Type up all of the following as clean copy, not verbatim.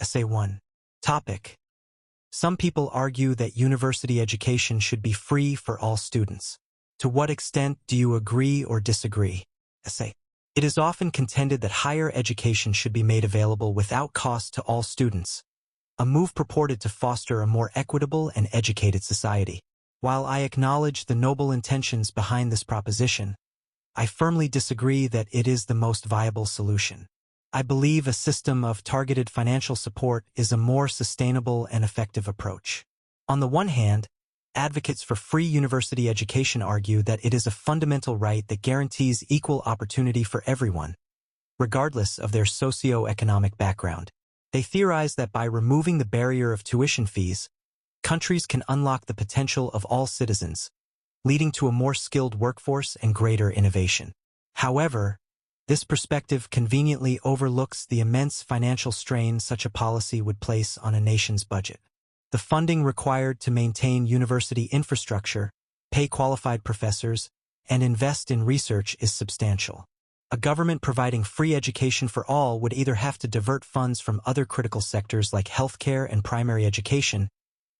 Essay 1. Topic. Some people argue that university education should be free for all students. To what extent do you agree or disagree? Essay. It is often contended that higher education should be made available without cost to all students, a move purported to foster a more equitable and educated society. While I acknowledge the noble intentions behind this proposition, I firmly disagree that it is the most viable solution. I believe a system of targeted financial support is a more sustainable and effective approach. On the one hand, advocates for free university education argue that it is a fundamental right that guarantees equal opportunity for everyone, regardless of their socio-economic background. They theorize that by removing the barrier of tuition fees, countries can unlock the potential of all citizens, leading to a more skilled workforce and greater innovation. However, this perspective conveniently overlooks the immense financial strain such a policy would place on a nation's budget. The funding required to maintain university infrastructure, pay qualified professors, and invest in research is substantial. A government providing free education for all would either have to divert funds from other critical sectors like healthcare and primary education,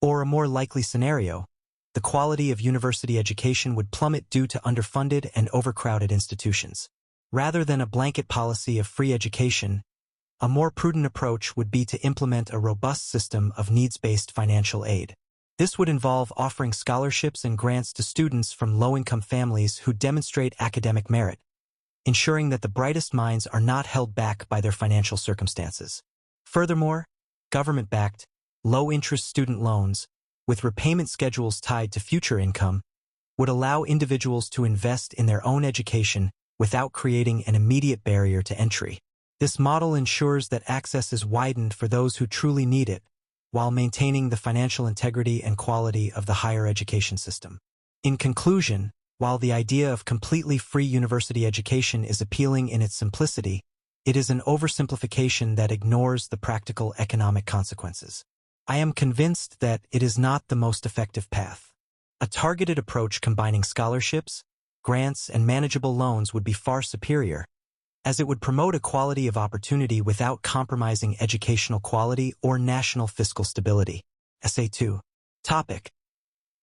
or a more likely scenario, the quality of university education would plummet due to underfunded and overcrowded institutions. Rather than a blanket policy of free education, a more prudent approach would be to implement a robust system of needs-based financial aid. This would involve offering scholarships and grants to students from low-income families who demonstrate academic merit, ensuring that the brightest minds are not held back by their financial circumstances. Furthermore, government-backed, low-interest student loans, with repayment schedules tied to future income, would allow individuals to invest in their own education without creating an immediate barrier to entry. This model ensures that access is widened for those who truly need it, while maintaining the financial integrity and quality of the higher education system. In conclusion, while the idea of completely free university education is appealing in its simplicity, it is an oversimplification that ignores the practical economic consequences. I am convinced that it is not the most effective path. A targeted approach combining scholarships, grants, and manageable loans would be far superior, as it would promote equality of opportunity without compromising educational quality or national fiscal stability. Essay 2. Topic.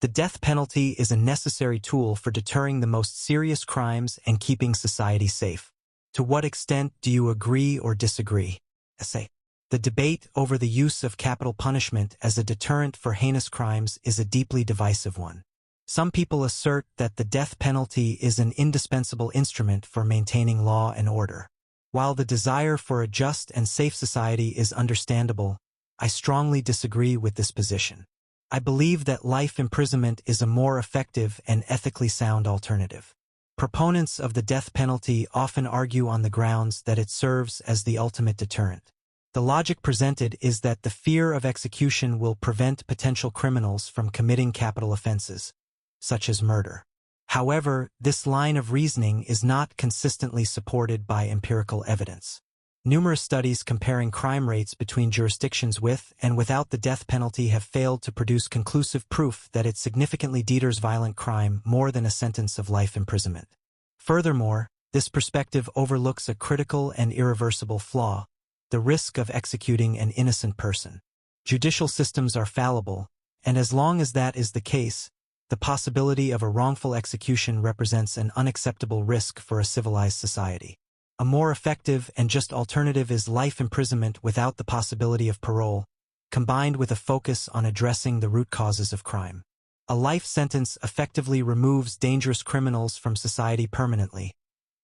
The death penalty is a necessary tool for deterring the most serious crimes and keeping society safe. To what extent do you agree or disagree? Essay. The debate over the use of capital punishment as a deterrent for heinous crimes is a deeply divisive one. Some people assert that the death penalty is an indispensable instrument for maintaining law and order. While the desire for a just and safe society is understandable, I strongly disagree with this position. I believe that life imprisonment is a more effective and ethically sound alternative. Proponents of the death penalty often argue on the grounds that it serves as the ultimate deterrent. The logic presented is that the fear of execution will prevent potential criminals from committing capital offenses, such as murder. However, this line of reasoning is not consistently supported by empirical evidence. Numerous studies comparing crime rates between jurisdictions with and without the death penalty have failed to produce conclusive proof that it significantly deters violent crime more than a sentence of life imprisonment. Furthermore, this perspective overlooks a critical and irreversible flaw: the risk of executing an innocent person. Judicial systems are fallible, and as long as that is the case, the possibility of a wrongful execution represents an unacceptable risk for a civilized society. A more effective and just alternative is life imprisonment without the possibility of parole, combined with a focus on addressing the root causes of crime. A life sentence effectively removes dangerous criminals from society permanently,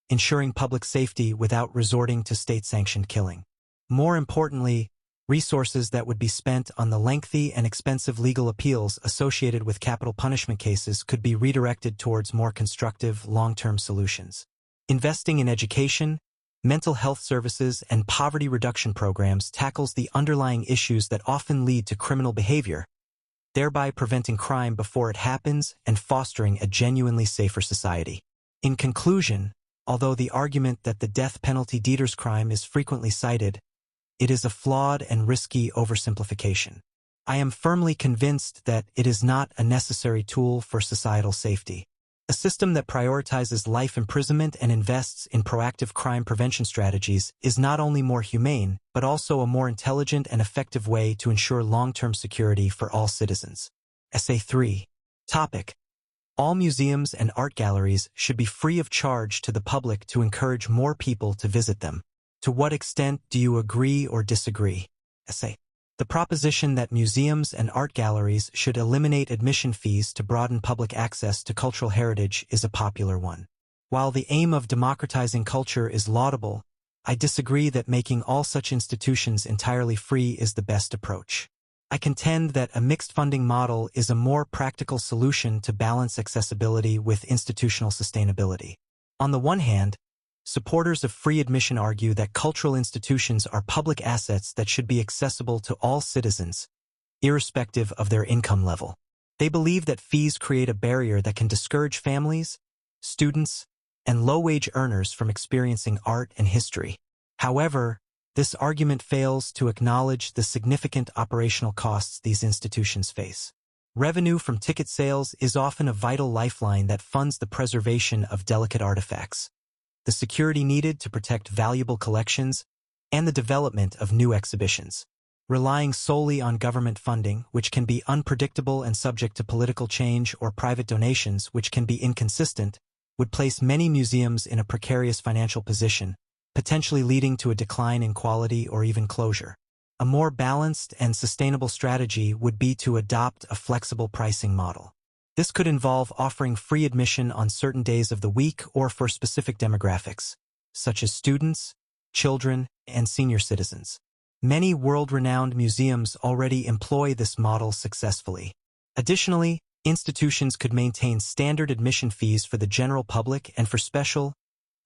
ensuring public safety without resorting to state-sanctioned killing. More importantly, resources that would be spent on the lengthy and expensive legal appeals associated with capital punishment cases could be redirected towards more constructive, long-term solutions. Investing in education, mental health services, and poverty reduction programs tackles the underlying issues that often lead to criminal behavior, thereby preventing crime before it happens and fostering a genuinely safer society. In conclusion, although the argument that the death penalty deters crime is frequently cited, it is a flawed and risky oversimplification. I am firmly convinced that it is not a necessary tool for societal safety. A system that prioritizes life imprisonment and invests in proactive crime prevention strategies is not only more humane, but also a more intelligent and effective way to ensure long-term security for all citizens. Essay 3. Topic: All museums and art galleries should be free of charge to the public to encourage more people to visit them. To what extent do you agree or disagree? Essay. The proposition that museums and art galleries should eliminate admission fees to broaden public access to cultural heritage is a popular one. While the aim of democratizing culture is laudable, I disagree that making all such institutions entirely free is the best approach. I contend that a mixed funding model is a more practical solution to balance accessibility with institutional sustainability. On the one hand, supporters of free admission argue that cultural institutions are public assets that should be accessible to all citizens, irrespective of their income level. They believe that fees create a barrier that can discourage families, students, and low-wage earners from experiencing art and history. However, this argument fails to acknowledge the significant operational costs these institutions face. Revenue from ticket sales is often a vital lifeline that funds the preservation of delicate artifacts, the security needed to protect valuable collections, and the development of new exhibitions. Relying solely on government funding, which can be unpredictable and subject to political change, or private donations, which can be inconsistent, would place many museums in a precarious financial position, potentially leading to a decline in quality or even closure. A more balanced and sustainable strategy would be to adopt a flexible pricing model. This could involve offering free admission on certain days of the week or for specific demographics, such as students, children, and senior citizens. Many world-renowned museums already employ this model successfully. Additionally, institutions could maintain standard admission fees for the general public and for special,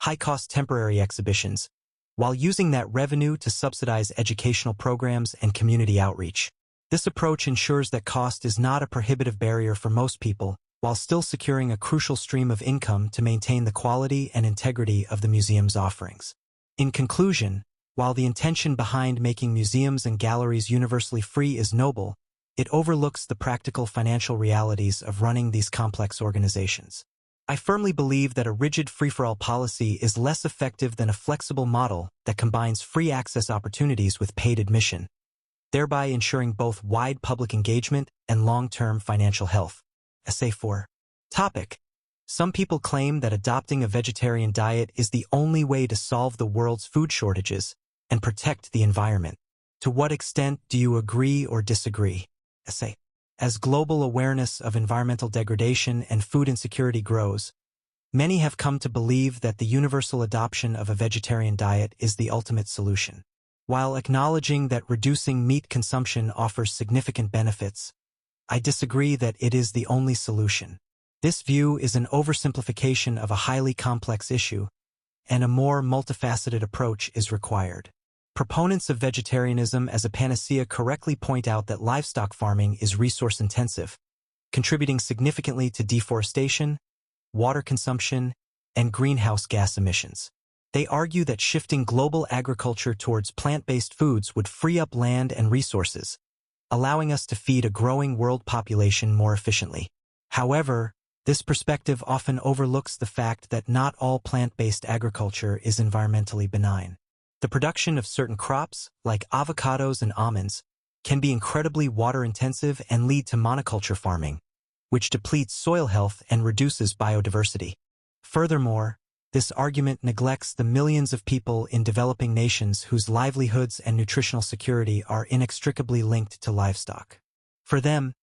high-cost temporary exhibitions, while using that revenue to subsidize educational programs and community outreach. This approach ensures that cost is not a prohibitive barrier for most people, while still securing a crucial stream of income to maintain the quality and integrity of the museum's offerings. In conclusion, while the intention behind making museums and galleries universally free is noble, it overlooks the practical financial realities of running these complex organizations. I firmly believe that a rigid free-for-all policy is less effective than a flexible model that combines free access opportunities with paid admission, thereby ensuring both wide public engagement and long-term financial health. Essay 4. Topic: Some people claim that adopting a vegetarian diet is the only way to solve the world's food shortages and protect the environment. To what extent do you agree or disagree? Essay. As global awareness of environmental degradation and food insecurity grows, many have come to believe that the universal adoption of a vegetarian diet is the ultimate solution. While acknowledging that reducing meat consumption offers significant benefits, I disagree that it is the only solution. This view is an oversimplification of a highly complex issue, and a more multifaceted approach is required. Proponents of vegetarianism as a panacea correctly point out that livestock farming is resource-intensive, contributing significantly to deforestation, water consumption, and greenhouse gas emissions. They argue that shifting global agriculture towards plant-based foods would free up land and resources, allowing us to feed a growing world population more efficiently. However, this perspective often overlooks the fact that not all plant-based agriculture is environmentally benign. The production of certain crops, like avocados and almonds, can be incredibly water-intensive and lead to monoculture farming, which depletes soil health and reduces biodiversity. Furthermore, this argument neglects the millions of people in developing nations whose livelihoods and nutritional security are inextricably linked to livestock. For them,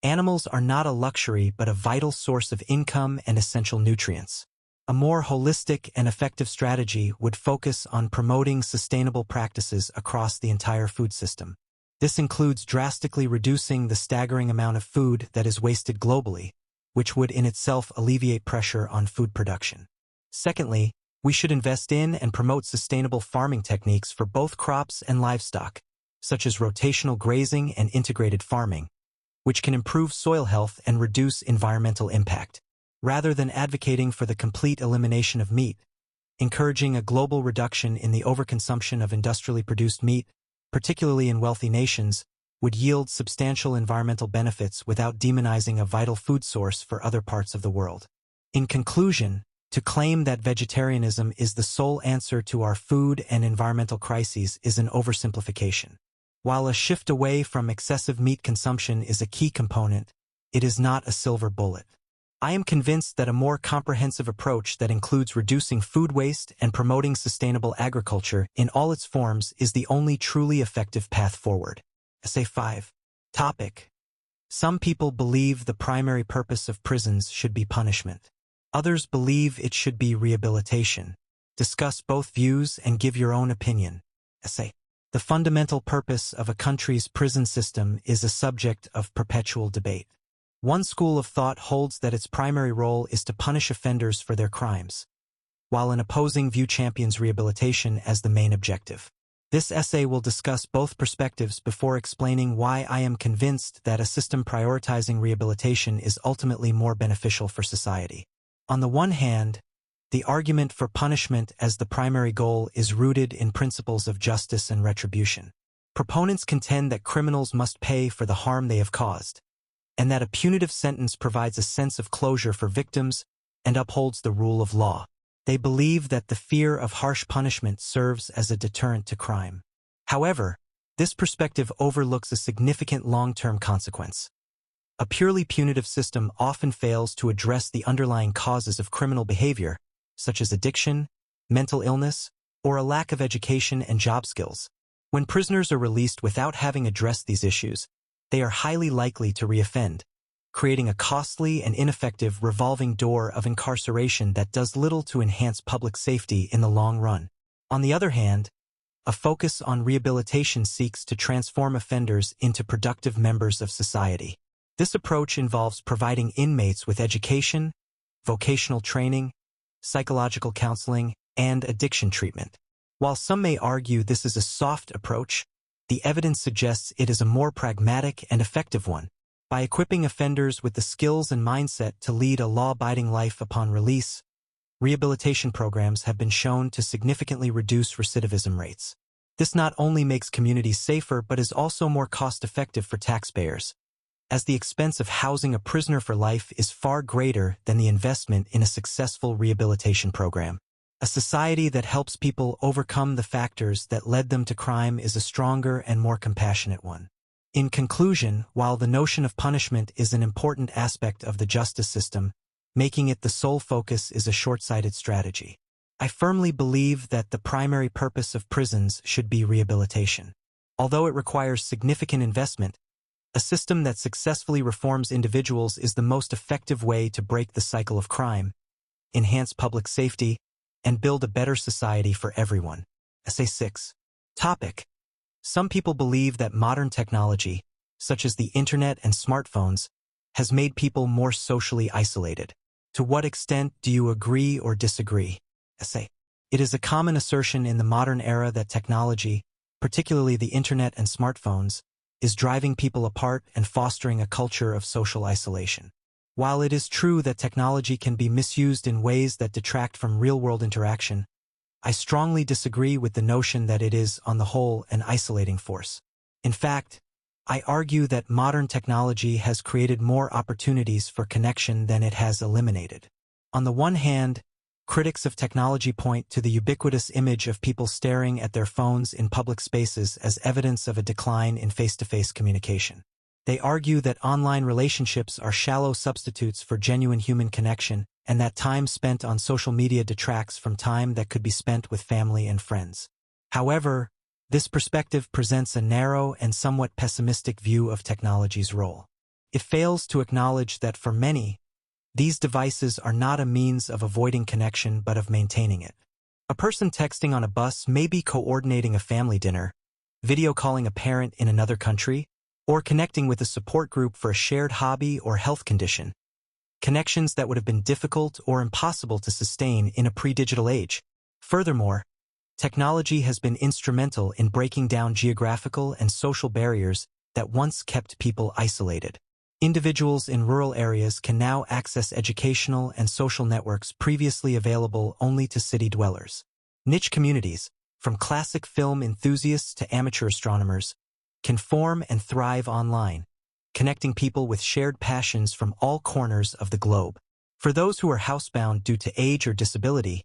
animals are not a luxury but a vital source of income and essential nutrients. A more holistic and effective strategy would focus on promoting sustainable practices across the entire food system. This includes drastically reducing the staggering amount of food that is wasted globally, which would in itself alleviate pressure on food production. Secondly, we should invest in and promote sustainable farming techniques for both crops and livestock, such as rotational grazing and integrated farming, which can improve soil health and reduce environmental impact. Rather than advocating for the complete elimination of meat, encouraging a global reduction in the overconsumption of industrially produced meat, particularly in wealthy nations, would yield substantial environmental benefits without demonizing a vital food source for other parts of the world. In conclusion, to claim that vegetarianism is the sole answer to our food and environmental crises is an oversimplification. While a shift away from excessive meat consumption is a key component, it is not a silver bullet. I am convinced that a more comprehensive approach that includes reducing food waste and promoting sustainable agriculture in all its forms is the only truly effective path forward. Essay 5. Topic. Some people believe the primary purpose of prisons should be punishment. Others believe it should be rehabilitation. Discuss both views and give your own opinion. Essay. The fundamental purpose of a country's prison system is a subject of perpetual debate. One school of thought holds that its primary role is to punish offenders for their crimes, while an opposing view champions rehabilitation as the main objective. This essay will discuss both perspectives before explaining why I am convinced that a system prioritizing rehabilitation is ultimately more beneficial for society. On the one hand, the argument for punishment as the primary goal is rooted in principles of justice and retribution. Proponents contend that criminals must pay for the harm they have caused, and that a punitive sentence provides a sense of closure for victims and upholds the rule of law. They believe that the fear of harsh punishment serves as a deterrent to crime. However, this perspective overlooks a significant long-term consequence. A purely punitive system often fails to address the underlying causes of criminal behavior, such as addiction, mental illness, or a lack of education and job skills. When prisoners are released without having addressed these issues, they are highly likely to reoffend, creating a costly and ineffective revolving door of incarceration that does little to enhance public safety in the long run. On the other hand, a focus on rehabilitation seeks to transform offenders into productive members of society. This approach involves providing inmates with education, vocational training, psychological counseling, and addiction treatment. While some may argue this is a soft approach, the evidence suggests it is a more pragmatic and effective one. By equipping offenders with the skills and mindset to lead a law-abiding life upon release, rehabilitation programs have been shown to significantly reduce recidivism rates. This not only makes communities safer but is also more cost-effective for taxpayers, as the expense of housing a prisoner for life is far greater than the investment in a successful rehabilitation program. A society that helps people overcome the factors that led them to crime is a stronger and more compassionate one. In conclusion, while the notion of punishment is an important aspect of the justice system, making it the sole focus is a short-sighted strategy. I firmly believe that the primary purpose of prisons should be rehabilitation. Although it requires significant investment, a system that successfully reforms individuals is the most effective way to break the cycle of crime, enhance public safety, and build a better society for everyone. Essay 6. Topic. Some people believe that modern technology, such as the internet and smartphones, has made people more socially isolated. To what extent do you agree or disagree? Essay. It is a common assertion in the modern era that technology, particularly the internet and smartphones, is driving people apart and fostering a culture of social isolation. While it is true that technology can be misused in ways that detract from real-world interaction, I strongly disagree with the notion that it is, on the whole, an isolating force. In fact, I argue that modern technology has created more opportunities for connection than it has eliminated. On the one hand, critics of technology point to the ubiquitous image of people staring at their phones in public spaces as evidence of a decline in face-to-face communication. They argue that online relationships are shallow substitutes for genuine human connection, and that time spent on social media detracts from time that could be spent with family and friends. However, this perspective presents a narrow and somewhat pessimistic view of technology's role. It fails to acknowledge that for many, these devices are not a means of avoiding connection but of maintaining it. A person texting on a bus may be coordinating a family dinner, video calling a parent in another country, or connecting with a support group for a shared hobby or health condition. Connections that would have been difficult or impossible to sustain in a pre-digital age. Furthermore, technology has been instrumental in breaking down geographical and social barriers that once kept people isolated. Individuals in rural areas can now access educational and social networks previously available only to city dwellers. Niche communities, from classic film enthusiasts to amateur astronomers, can form and thrive online, connecting people with shared passions from all corners of the globe. For those who are housebound due to age or disability,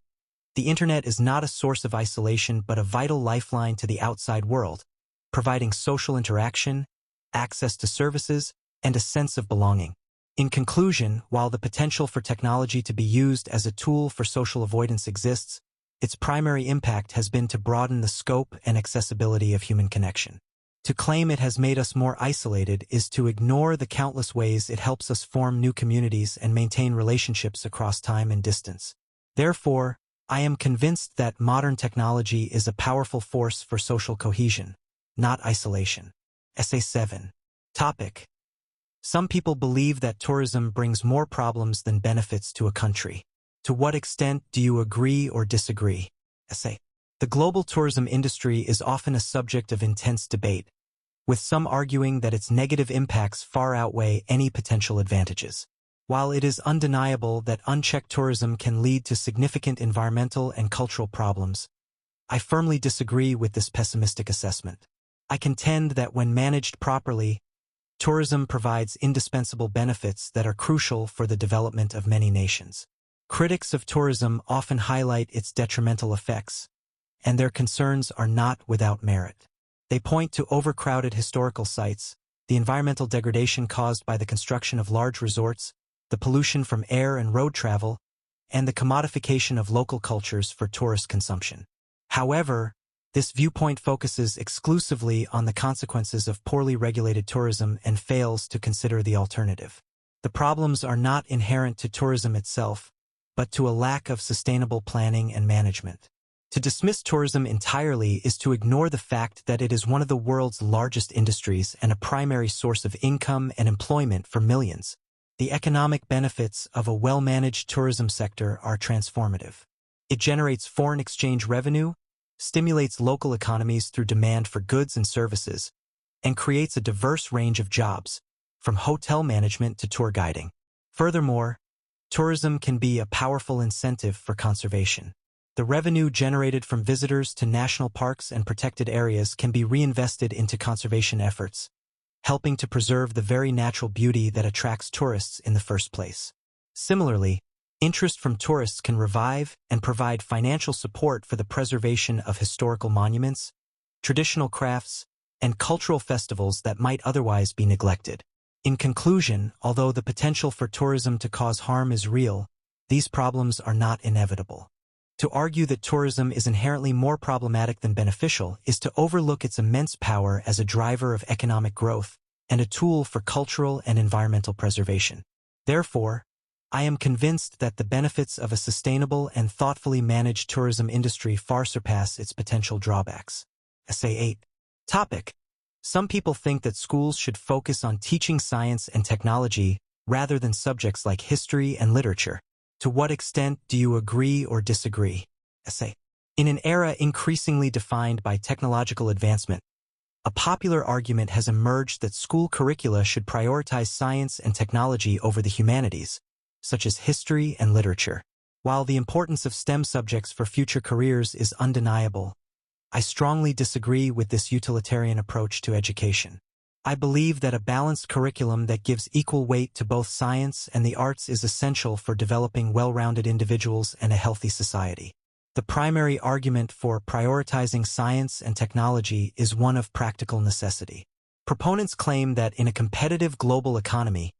the internet is not a source of isolation but a vital lifeline to the outside world, providing social interaction, access to services, and a sense of belonging. In conclusion, while the potential for technology to be used as a tool for social avoidance exists, its primary impact has been to broaden the scope and accessibility of human connection. To claim it has made us more isolated is to ignore the countless ways it helps us form new communities and maintain relationships across time and distance. Therefore, I am convinced that modern technology is a powerful force for social cohesion, not isolation. Essay 7. Topic. Some people believe that tourism brings more problems than benefits to a country. To what extent do you agree or disagree? Essay. The global tourism industry is often a subject of intense debate, with some arguing that its negative impacts far outweigh any potential advantages. While it is undeniable that unchecked tourism can lead to significant environmental and cultural problems, I firmly disagree with this pessimistic assessment. I contend that when managed properly, tourism provides indispensable benefits that are crucial for the development of many nations. Critics of tourism often highlight its detrimental effects, and their concerns are not without merit. They point to overcrowded historical sites, the environmental degradation caused by the construction of large resorts, the pollution from air and road travel, and the commodification of local cultures for tourist consumption. However, this viewpoint focuses exclusively on the consequences of poorly regulated tourism and fails to consider the alternative. The problems are not inherent to tourism itself, but to a lack of sustainable planning and management. To dismiss tourism entirely is to ignore the fact that it is one of the world's largest industries and a primary source of income and employment for millions. The economic benefits of a well-managed tourism sector are transformative. It generates foreign exchange revenue, stimulates local economies through demand for goods and services, and creates a diverse range of jobs, from hotel management to tour guiding. Furthermore, tourism can be a powerful incentive for conservation. The revenue generated from visitors to national parks and protected areas can be reinvested into conservation efforts, helping to preserve the very natural beauty that attracts tourists in the first place. Similarly, interest from tourists can revive and provide financial support for the preservation of historical monuments, traditional crafts, and cultural festivals that might otherwise be neglected. In conclusion, although the potential for tourism to cause harm is real, these problems are not inevitable. To argue that tourism is inherently more problematic than beneficial is to overlook its immense power as a driver of economic growth and a tool for cultural and environmental preservation. Therefore, I am convinced that the benefits of a sustainable and thoughtfully managed tourism industry far surpass its potential drawbacks. Essay 8. Topic. Some people think that schools should focus on teaching science and technology rather than subjects like history and literature. To what extent do you agree or disagree? Essay. In an era increasingly defined by technological advancement, a popular argument has emerged that school curricula should prioritize science and technology over the humanities, such as history and literature. While the importance of STEM subjects for future careers is undeniable, I strongly disagree with this utilitarian approach to education. I believe that a balanced curriculum that gives equal weight to both science and the arts is essential for developing well-rounded individuals and a healthy society. The primary argument for prioritizing science and technology is one of practical necessity. Proponents claim that in a competitive global economy,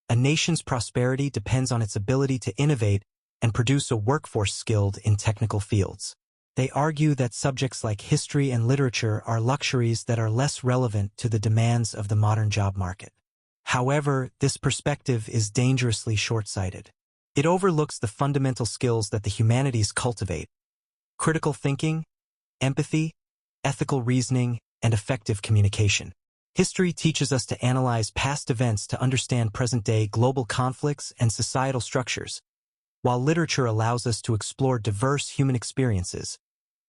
a nation's prosperity depends on its ability to innovate and produce a workforce skilled in technical fields. They argue that subjects like history and literature are luxuries that are less relevant to the demands of the modern job market. However, this perspective is dangerously short-sighted. It overlooks the fundamental skills that the humanities cultivate: critical thinking, empathy, ethical reasoning, and effective communication. History teaches us to analyze past events to understand present-day global conflicts and societal structures, while literature allows us to explore diverse human experiences,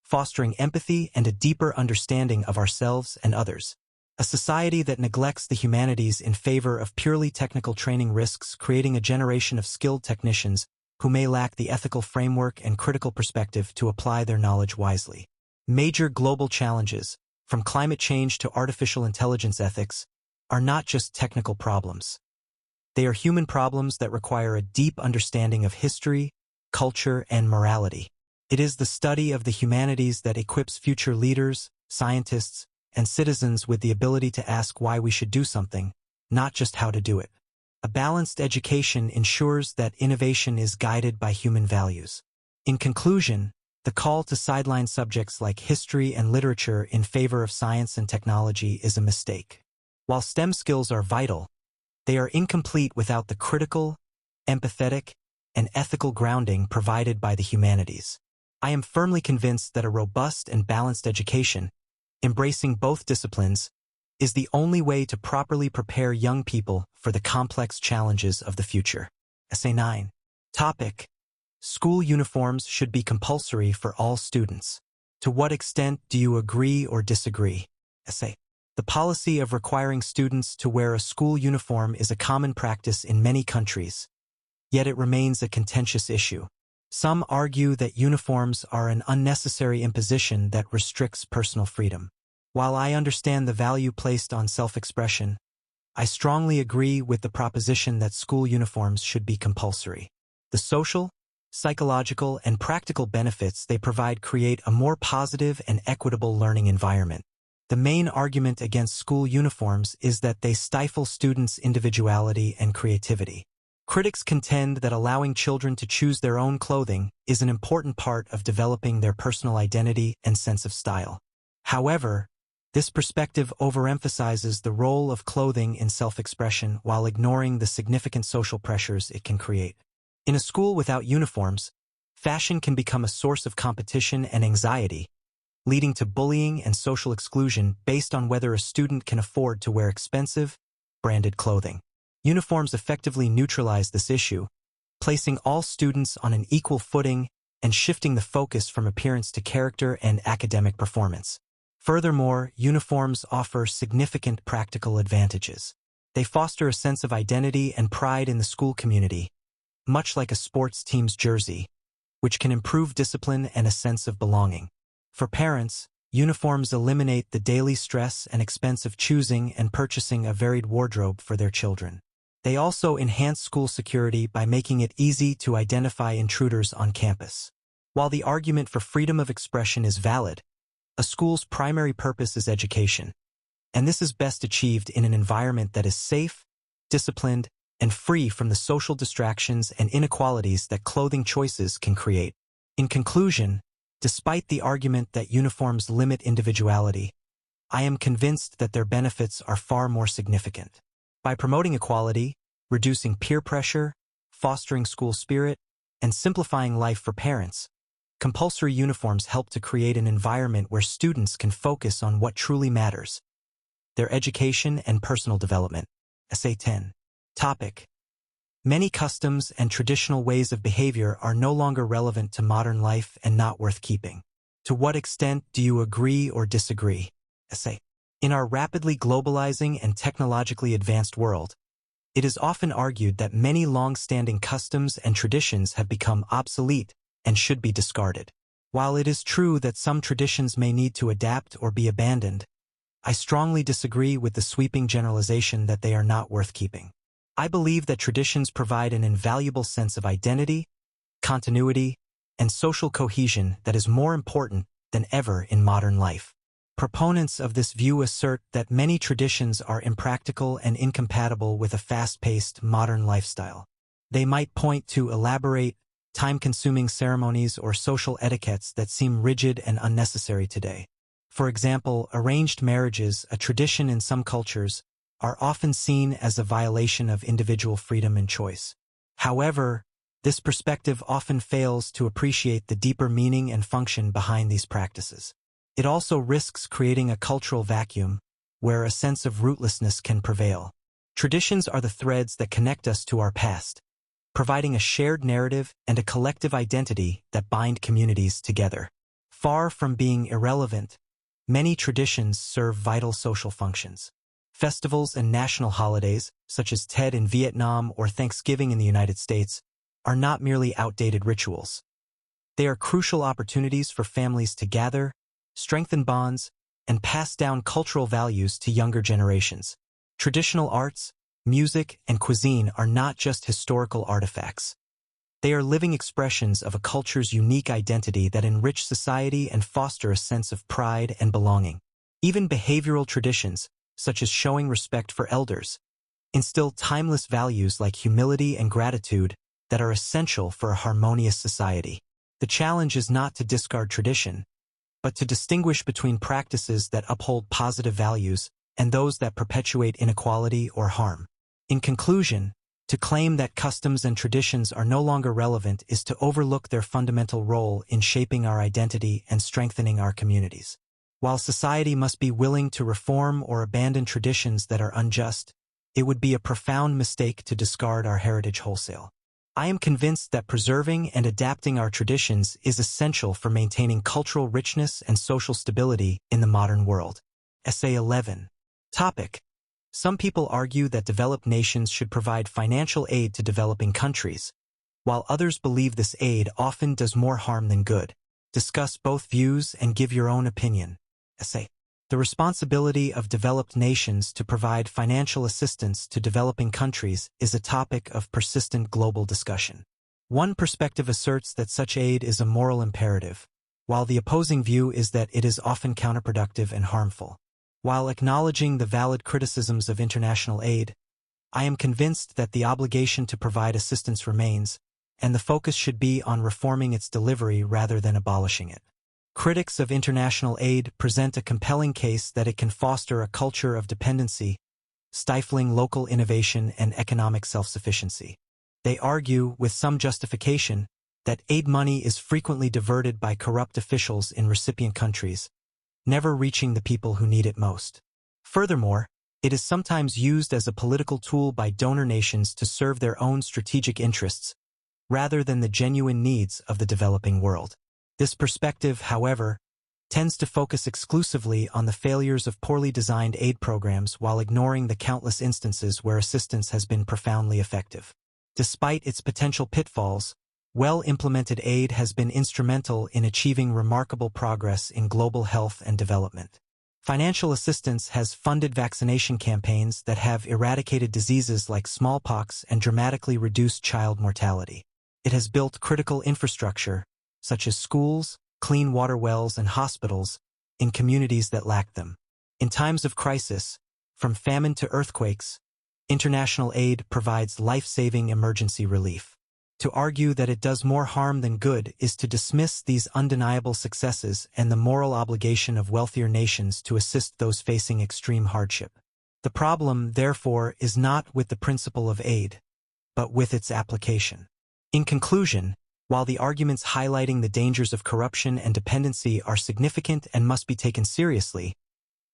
fostering empathy and a deeper understanding of ourselves and others. A society that neglects the humanities in favor of purely technical training risks creating a generation of skilled technicians who may lack the ethical framework and critical perspective to apply their knowledge wisely. Major global challenges, from climate change to artificial intelligence ethics, are not just technical problems. They are human problems that require a deep understanding of history, culture, and morality. It is the study of the humanities that equips future leaders, scientists, and citizens with the ability to ask why we should do something, not just how to do it. A balanced education ensures that innovation is guided by human values. In conclusion, the call to sideline subjects like history and literature in favor of science and technology is a mistake. While STEM skills are vital, they are incomplete without the critical, empathetic, and ethical grounding provided by the humanities. I am firmly convinced that a robust and balanced education, embracing both disciplines, is the only way to properly prepare young people for the complex challenges of the future. Essay 9. Topic: School uniforms should be compulsory for all students. To what extent do you agree or disagree? Essay. The policy of requiring students to wear a school uniform is a common practice in many countries, yet it remains a contentious issue. Some argue that uniforms are an unnecessary imposition that restricts personal freedom. While I understand the value placed on self-expression, I strongly agree with the proposition that school uniforms should be compulsory. The social, psychological, and practical benefits they provide create a more positive and equitable learning environment. The main argument against school uniforms is that they stifle students' individuality and creativity. Critics contend that allowing children to choose their own clothing is an important part of developing their personal identity and sense of style. However, this perspective overemphasizes the role of clothing in self-expression while ignoring the significant social pressures it can create. In a school without uniforms, fashion can become a source of competition and anxiety, leading to bullying and social exclusion based on whether a student can afford to wear expensive, branded clothing. Uniforms effectively neutralize this issue, placing all students on an equal footing and shifting the focus from appearance to character and academic performance. Furthermore, uniforms offer significant practical advantages. They foster a sense of identity and pride in the school community, much like a sports team's jersey, which can improve discipline and a sense of belonging. For parents, uniforms eliminate the daily stress and expense of choosing and purchasing a varied wardrobe for their children. They also enhance school security by making it easy to identify intruders on campus. While the argument for freedom of expression is valid, a school's primary purpose is education, and this is best achieved in an environment that is safe, disciplined, and free from the social distractions and inequalities that clothing choices can create. In conclusion, despite the argument that uniforms limit individuality, I am convinced that their benefits are far more significant. By promoting equality, reducing peer pressure, fostering school spirit, and simplifying life for parents, compulsory uniforms help to create an environment where students can focus on what truly matters: their education and personal development. Essay 10. Topic: Many customs and traditional ways of behavior are no longer relevant to modern life and not worth keeping. To what extent do you agree or disagree? Essay. In our rapidly globalizing and technologically advanced world, it is often argued that many long-standing customs and traditions have become obsolete and should be discarded. While it is true that some traditions may need to adapt or be abandoned, I strongly disagree with the sweeping generalization that they are not worth keeping. I believe that traditions provide an invaluable sense of identity, continuity, and social cohesion that is more important than ever in modern life. Proponents of this view assert that many traditions are impractical and incompatible with a fast-paced modern lifestyle. They might point to elaborate, time-consuming ceremonies or social etiquettes that seem rigid and unnecessary today. For example, arranged marriages, a tradition in some cultures, are often seen as a violation of individual freedom and choice. However, this perspective often fails to appreciate the deeper meaning and function behind these practices. It also risks creating a cultural vacuum where a sense of rootlessness can prevail. Traditions are the threads that connect us to our past, providing a shared narrative and a collective identity that bind communities together. Far from being irrelevant, many traditions serve vital social functions. Festivals and national holidays, such as Tet in Vietnam or Thanksgiving in the United States, are not merely outdated rituals. They are crucial opportunities for families to gather, strengthen bonds, and pass down cultural values to younger generations. Traditional arts, music, and cuisine are not just historical artifacts. They are living expressions of a culture's unique identity that enrich society and foster a sense of pride and belonging. Even behavioral traditions, such as showing respect for elders, instill timeless values like humility and gratitude that are essential for a harmonious society. The challenge is not to discard tradition, but to distinguish between practices that uphold positive values and those that perpetuate inequality or harm. In conclusion, to claim that customs and traditions are no longer relevant is to overlook their fundamental role in shaping our identity and strengthening our communities. While society must be willing to reform or abandon traditions that are unjust, it would be a profound mistake to discard our heritage wholesale. I am convinced that preserving and adapting our traditions is essential for maintaining cultural richness and social stability in the modern world. Essay 11. Topic. Some people argue that developed nations should provide financial aid to developing countries, while others believe this aid often does more harm than good. Discuss both views and give your own opinion. Essay. The responsibility of developed nations to provide financial assistance to developing countries is a topic of persistent global discussion. One perspective asserts that such aid is a moral imperative, while the opposing view is that it is often counterproductive and harmful. While acknowledging the valid criticisms of international aid, I am convinced that the obligation to provide assistance remains, and the focus should be on reforming its delivery rather than abolishing it. Critics of international aid present a compelling case that it can foster a culture of dependency, stifling local innovation and economic self-sufficiency. They argue, with some justification, that aid money is frequently diverted by corrupt officials in recipient countries, never reaching the people who need it most. Furthermore, it is sometimes used as a political tool by donor nations to serve their own strategic interests, rather than the genuine needs of the developing world. This perspective, however, tends to focus exclusively on the failures of poorly designed aid programs while ignoring the countless instances where assistance has been profoundly effective. Despite its potential pitfalls, well-implemented aid has been instrumental in achieving remarkable progress in global health and development. Financial assistance has funded vaccination campaigns that have eradicated diseases like smallpox and dramatically reduced child mortality. It has built critical infrastructure, such as schools, clean water wells, and hospitals, in communities that lack them. In times of crisis, from famine to earthquakes, international aid provides life-saving emergency relief. To argue that it does more harm than good is to dismiss these undeniable successes and the moral obligation of wealthier nations to assist those facing extreme hardship. The problem, therefore, is not with the principle of aid, but with its application. In conclusion, while the arguments highlighting the dangers of corruption and dependency are significant and must be taken seriously,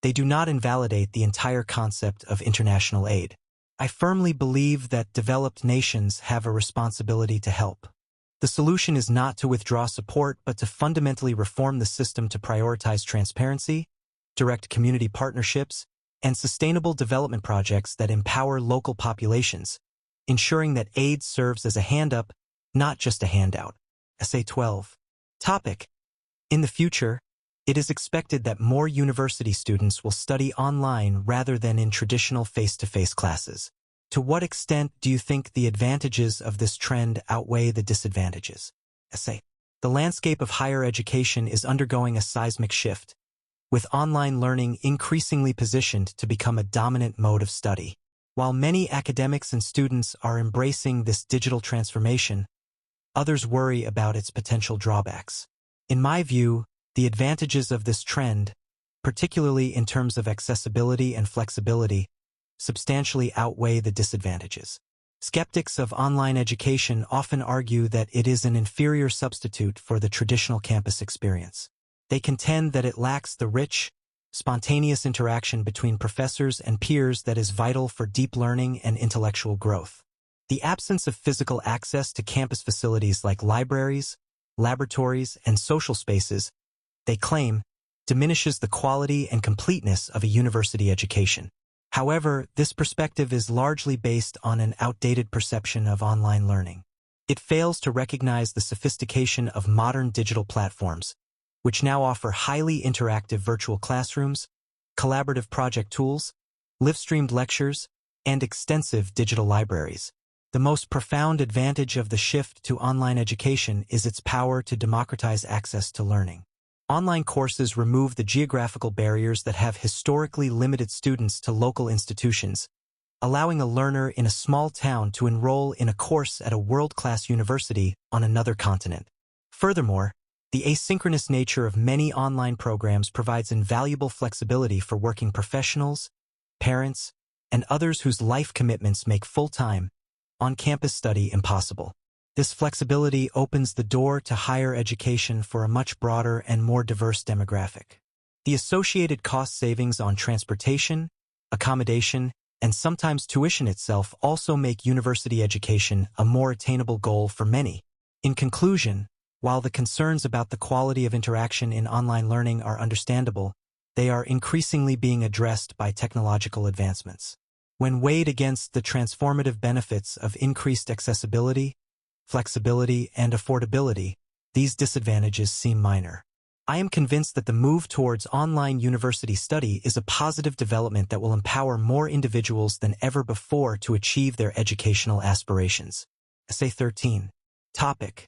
they do not invalidate the entire concept of international aid. I firmly believe that developed nations have a responsibility to help. The solution is not to withdraw support, but to fundamentally reform the system to prioritize transparency, direct community partnerships, and sustainable development projects that empower local populations, ensuring that aid serves as a hand-up, not just a handout. Essay 12. Topic. In the future, it is expected that more university students will study online rather than in traditional face-to-face classes. To what extent do you think the advantages of this trend outweigh the disadvantages? Essay. The landscape of higher education is undergoing a seismic shift, with online learning increasingly positioned to become a dominant mode of study. While many academics and students are embracing this digital transformation, others worry about its potential drawbacks. In my view, the advantages of this trend, particularly in terms of accessibility and flexibility, substantially outweigh the disadvantages. Skeptics of online education often argue that it is an inferior substitute for the traditional campus experience. They contend that it lacks the rich, spontaneous interaction between professors and peers that is vital for deep learning and intellectual growth. The absence of physical access to campus facilities like libraries, laboratories, and social spaces, they claim, diminishes the quality and completeness of a university education. However, this perspective is largely based on an outdated perception of online learning. It fails to recognize the sophistication of modern digital platforms, which now offer highly interactive virtual classrooms, collaborative project tools, live-streamed lectures, and extensive digital libraries. The most profound advantage of the shift to online education is its power to democratize access to learning. Online courses remove the geographical barriers that have historically limited students to local institutions, allowing a learner in a small town to enroll in a course at a world-class university on another continent. Furthermore, the asynchronous nature of many online programs provides invaluable flexibility for working professionals, parents, and others whose life commitments make full-time, on-campus study impossible. This flexibility opens the door to higher education for a much broader and more diverse demographic. The associated cost savings on transportation, accommodation, and sometimes tuition itself also make university education a more attainable goal for many. In conclusion, while the concerns about the quality of interaction in online learning are understandable, they are increasingly being addressed by technological advancements. When weighed against the transformative benefits of increased accessibility, flexibility, and affordability, these disadvantages seem minor. I am convinced that the move towards online university study is a positive development that will empower more individuals than ever before to achieve their educational aspirations. Essay 13. Topic.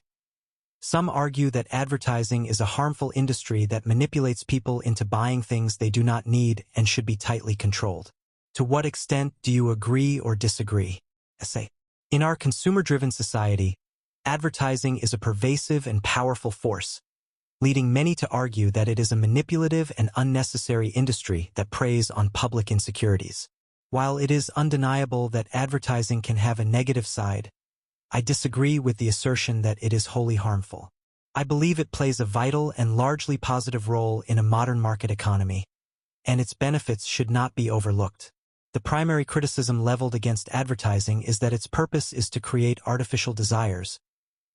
Some argue that advertising is a harmful industry that manipulates people into buying things they do not need and should be tightly controlled. To what extent do you agree or disagree? Essay. In our consumer-driven society, advertising is a pervasive and powerful force, leading many to argue that it is a manipulative and unnecessary industry that preys on public insecurities. While it is undeniable that advertising can have a negative side, I disagree with the assertion that it is wholly harmful. I believe it plays a vital and largely positive role in a modern market economy, and its benefits should not be overlooked. The primary criticism leveled against advertising is that its purpose is to create artificial desires,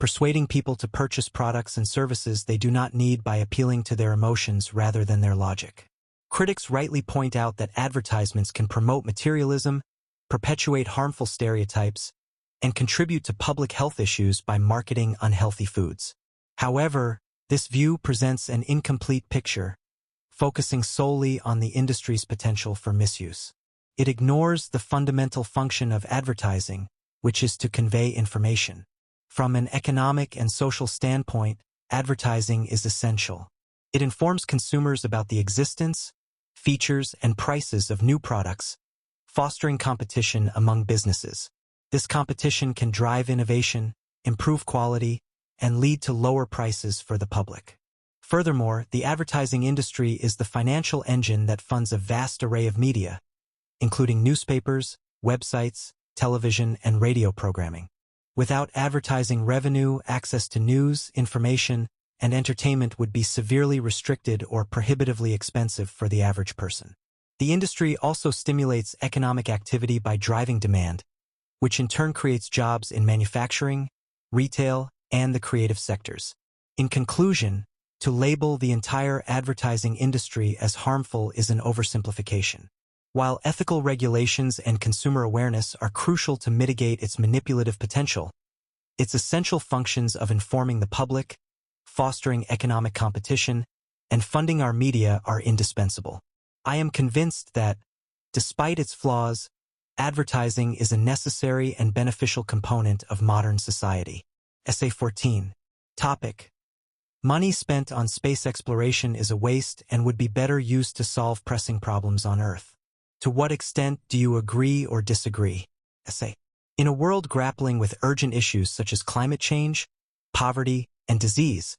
persuading people to purchase products and services they do not need by appealing to their emotions rather than their logic. Critics rightly point out that advertisements can promote materialism, perpetuate harmful stereotypes, and contribute to public health issues by marketing unhealthy foods. However, this view presents an incomplete picture, focusing solely on the industry's potential for misuse. It ignores the fundamental function of advertising, which is to convey information. From an economic and social standpoint, advertising is essential. It informs consumers about the existence, features, and prices of new products, fostering competition among businesses. This competition can drive innovation, improve quality, and lead to lower prices for the public. Furthermore, the advertising industry is the financial engine that funds a vast array of media, including newspapers, websites, television, and radio programming. Without advertising revenue, access to news, information, and entertainment would be severely restricted or prohibitively expensive for the average person. The industry also stimulates economic activity by driving demand, which in turn creates jobs in manufacturing, retail, and the creative sectors. In conclusion, to label the entire advertising industry as harmful is an oversimplification. While ethical regulations and consumer awareness are crucial to mitigate its manipulative potential, its essential functions of informing the public, fostering economic competition, and funding our media are indispensable. I am convinced that, despite its flaws, advertising is a necessary and beneficial component of modern society. Essay 14. Topic. Money spent on space exploration is a waste and would be better used to solve pressing problems on Earth. To what extent do you agree or disagree? Essay. In a world grappling with urgent issues such as climate change, poverty, and disease,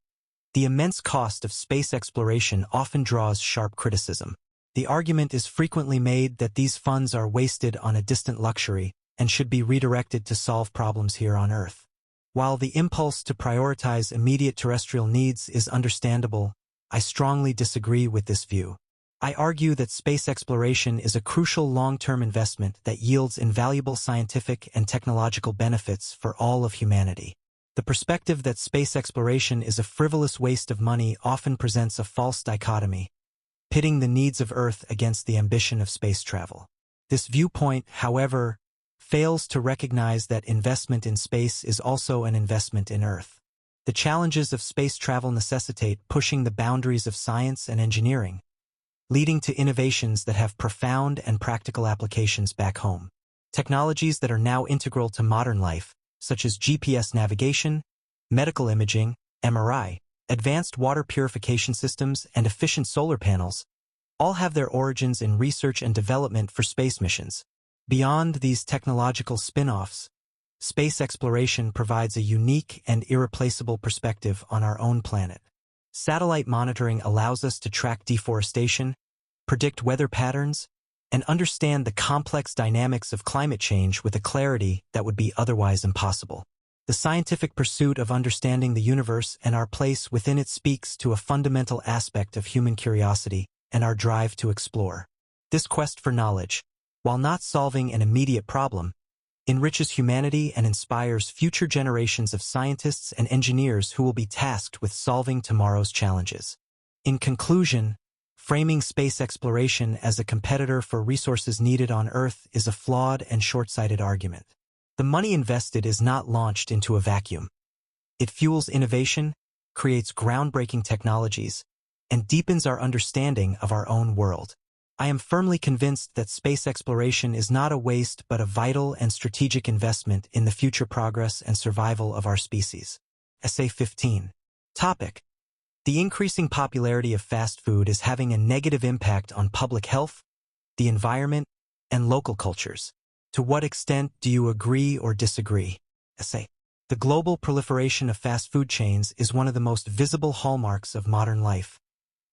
the immense cost of space exploration often draws sharp criticism. The argument is frequently made that these funds are wasted on a distant luxury and should be redirected to solve problems here on Earth. While the impulse to prioritize immediate terrestrial needs is understandable, I strongly disagree with this view. I argue that space exploration is a crucial long-term investment that yields invaluable scientific and technological benefits for all of humanity. The perspective that space exploration is a frivolous waste of money often presents a false dichotomy, pitting the needs of Earth against the ambition of space travel. This viewpoint, however, fails to recognize that investment in space is also an investment in Earth. The challenges of space travel necessitate pushing the boundaries of science and engineering, leading to innovations that have profound and practical applications back home. technologies that are now integral to modern life, such as GPS navigation, medical imaging, MRI, advanced water purification systems, and efficient solar panels, all have their origins in research and development for space missions. Beyond these technological spin-offs, space exploration provides a unique and irreplaceable perspective on our own planet. Satellite monitoring allows us to track deforestation, predict weather patterns, and understand the complex dynamics of climate change with a clarity that would be otherwise impossible. The scientific pursuit of understanding the universe and our place within it speaks to a fundamental aspect of human curiosity and our drive to explore. This quest for knowledge, while not solving an immediate problem, enriches humanity and inspires future generations of scientists and engineers who will be tasked with solving tomorrow's challenges. In conclusion, framing space exploration as a competitor for resources needed on Earth is a flawed and short-sighted argument. The money invested is not launched into a vacuum. It fuels innovation, creates groundbreaking technologies, and deepens our understanding of our own world. I am firmly convinced that space exploration is not a waste but a vital and strategic investment in the future progress and survival of our species. Essay 15. Topic: The increasing popularity of fast food is having a negative impact on public health, the environment, and local cultures. To what extent do you agree or disagree? Essay. The global proliferation of fast food chains is one of the most visible hallmarks of modern life,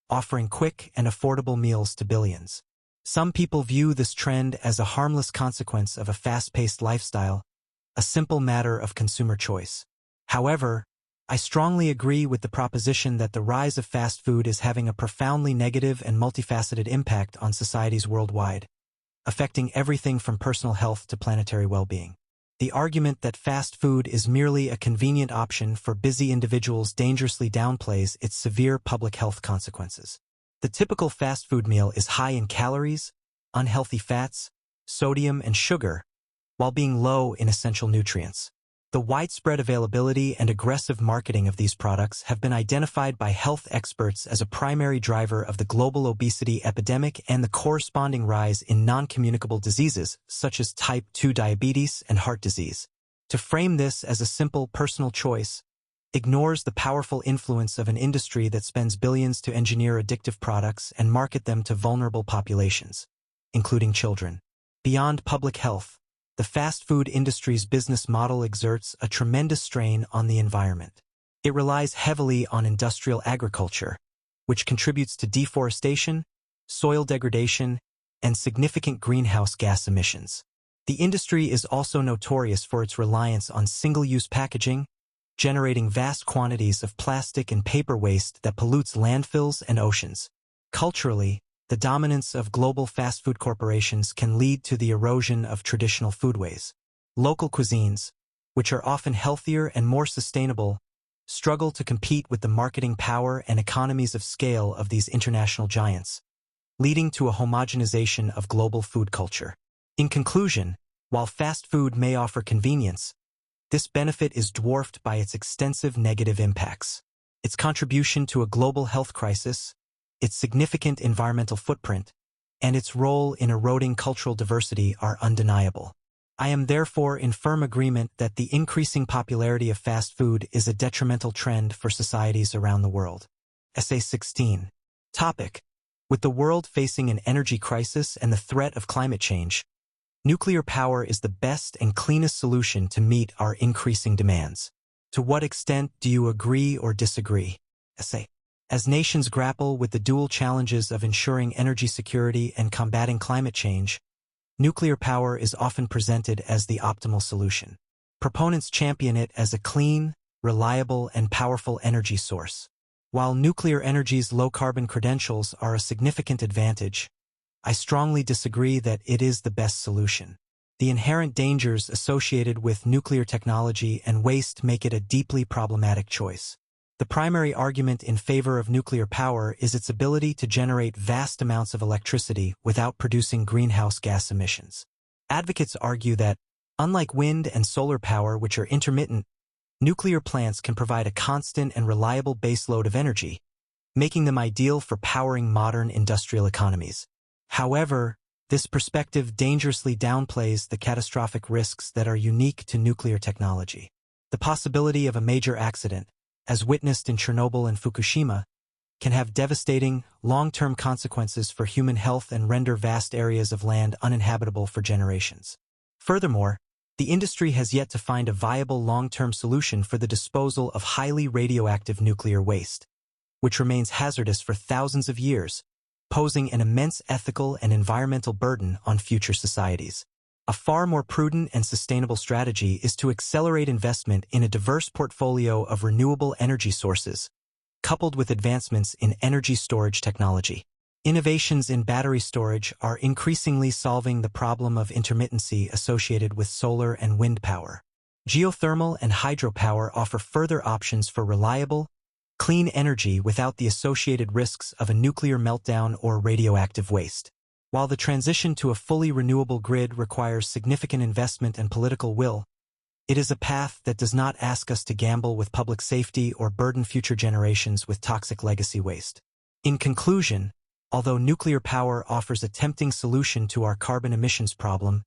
offering quick and affordable meals to billions. Some people view this trend as a harmless consequence of a fast-paced lifestyle, a simple matter of consumer choice. However, I strongly agree with the proposition that the rise of fast food is having a profoundly negative and multifaceted impact on societies worldwide, affecting everything from personal health to planetary well-being. The argument that fast food is merely a convenient option for busy individuals dangerously downplays its severe public health consequences. The typical fast food meal is high in calories, unhealthy fats, sodium, and sugar, while being low in essential nutrients. The widespread availability and aggressive marketing of these products have been identified by health experts as a primary driver of the global obesity epidemic and the corresponding rise in non-communicable diseases such as type 2 diabetes and heart disease. To frame this as a simple personal choice ignores the powerful influence of an industry that spends billions to engineer addictive products and market them to vulnerable populations, including children. Beyond public health, the fast food industry's business model exerts a tremendous strain on the environment. It relies heavily on industrial agriculture, which contributes to deforestation, soil degradation, and significant greenhouse gas emissions. The industry is also notorious for its reliance on single-use packaging, generating vast quantities of plastic and paper waste that pollutes landfills and oceans. Culturally, the dominance of global fast food corporations can lead to the erosion of traditional foodways. Local cuisines, which are often healthier and more sustainable, struggle to compete with the marketing power and economies of scale of these international giants, leading to a homogenization of global food culture. In conclusion, while fast food may offer convenience, this benefit is dwarfed by its extensive negative impacts. Its contribution to a global health crisis, its significant environmental footprint, and its role in eroding cultural diversity are undeniable. I am therefore in firm agreement that the increasing popularity of fast food is a detrimental trend for societies around the world. Essay 16. Topic: With the world facing an energy crisis and the threat of climate change, nuclear power is the best and cleanest solution to meet our increasing demands. To what extent do you agree or disagree? Essay. As nations grapple with the dual challenges of ensuring energy security and combating climate change, nuclear power is often presented as the optimal solution. Proponents champion it as a clean, reliable, and powerful energy source. While nuclear energy's low-carbon credentials are a significant advantage, I strongly disagree that it is the best solution. The inherent dangers associated with nuclear technology and waste make it a deeply problematic choice. The primary argument in favor of nuclear power is its ability to generate vast amounts of electricity without producing greenhouse gas emissions. Advocates argue that, unlike wind and solar power which are intermittent, nuclear plants can provide a constant and reliable baseload of energy, making them ideal for powering modern industrial economies. However, This perspective dangerously downplays the catastrophic risks that are unique to nuclear technology. The possibility of a major accident, as witnessed in Chernobyl and Fukushima, can have devastating, long-term consequences for human health and render vast areas of land uninhabitable for generations. Furthermore, the industry has yet to find a viable long-term solution for the disposal of highly radioactive nuclear waste, which remains hazardous for thousands of years, posing an immense ethical and environmental burden on future societies. A far more prudent and sustainable strategy is to accelerate investment in a diverse portfolio of renewable energy sources, coupled with advancements in energy storage technology. Innovations in battery storage are increasingly solving the problem of intermittency associated with solar and wind power. Geothermal and hydropower offer further options for reliable, clean energy without the associated risks of a nuclear meltdown or radioactive waste. While the transition to a fully renewable grid requires significant investment and political will, it is a path that does not ask us to gamble with public safety or burden future generations with toxic legacy waste. In conclusion, although nuclear power offers a tempting solution to our carbon emissions problem,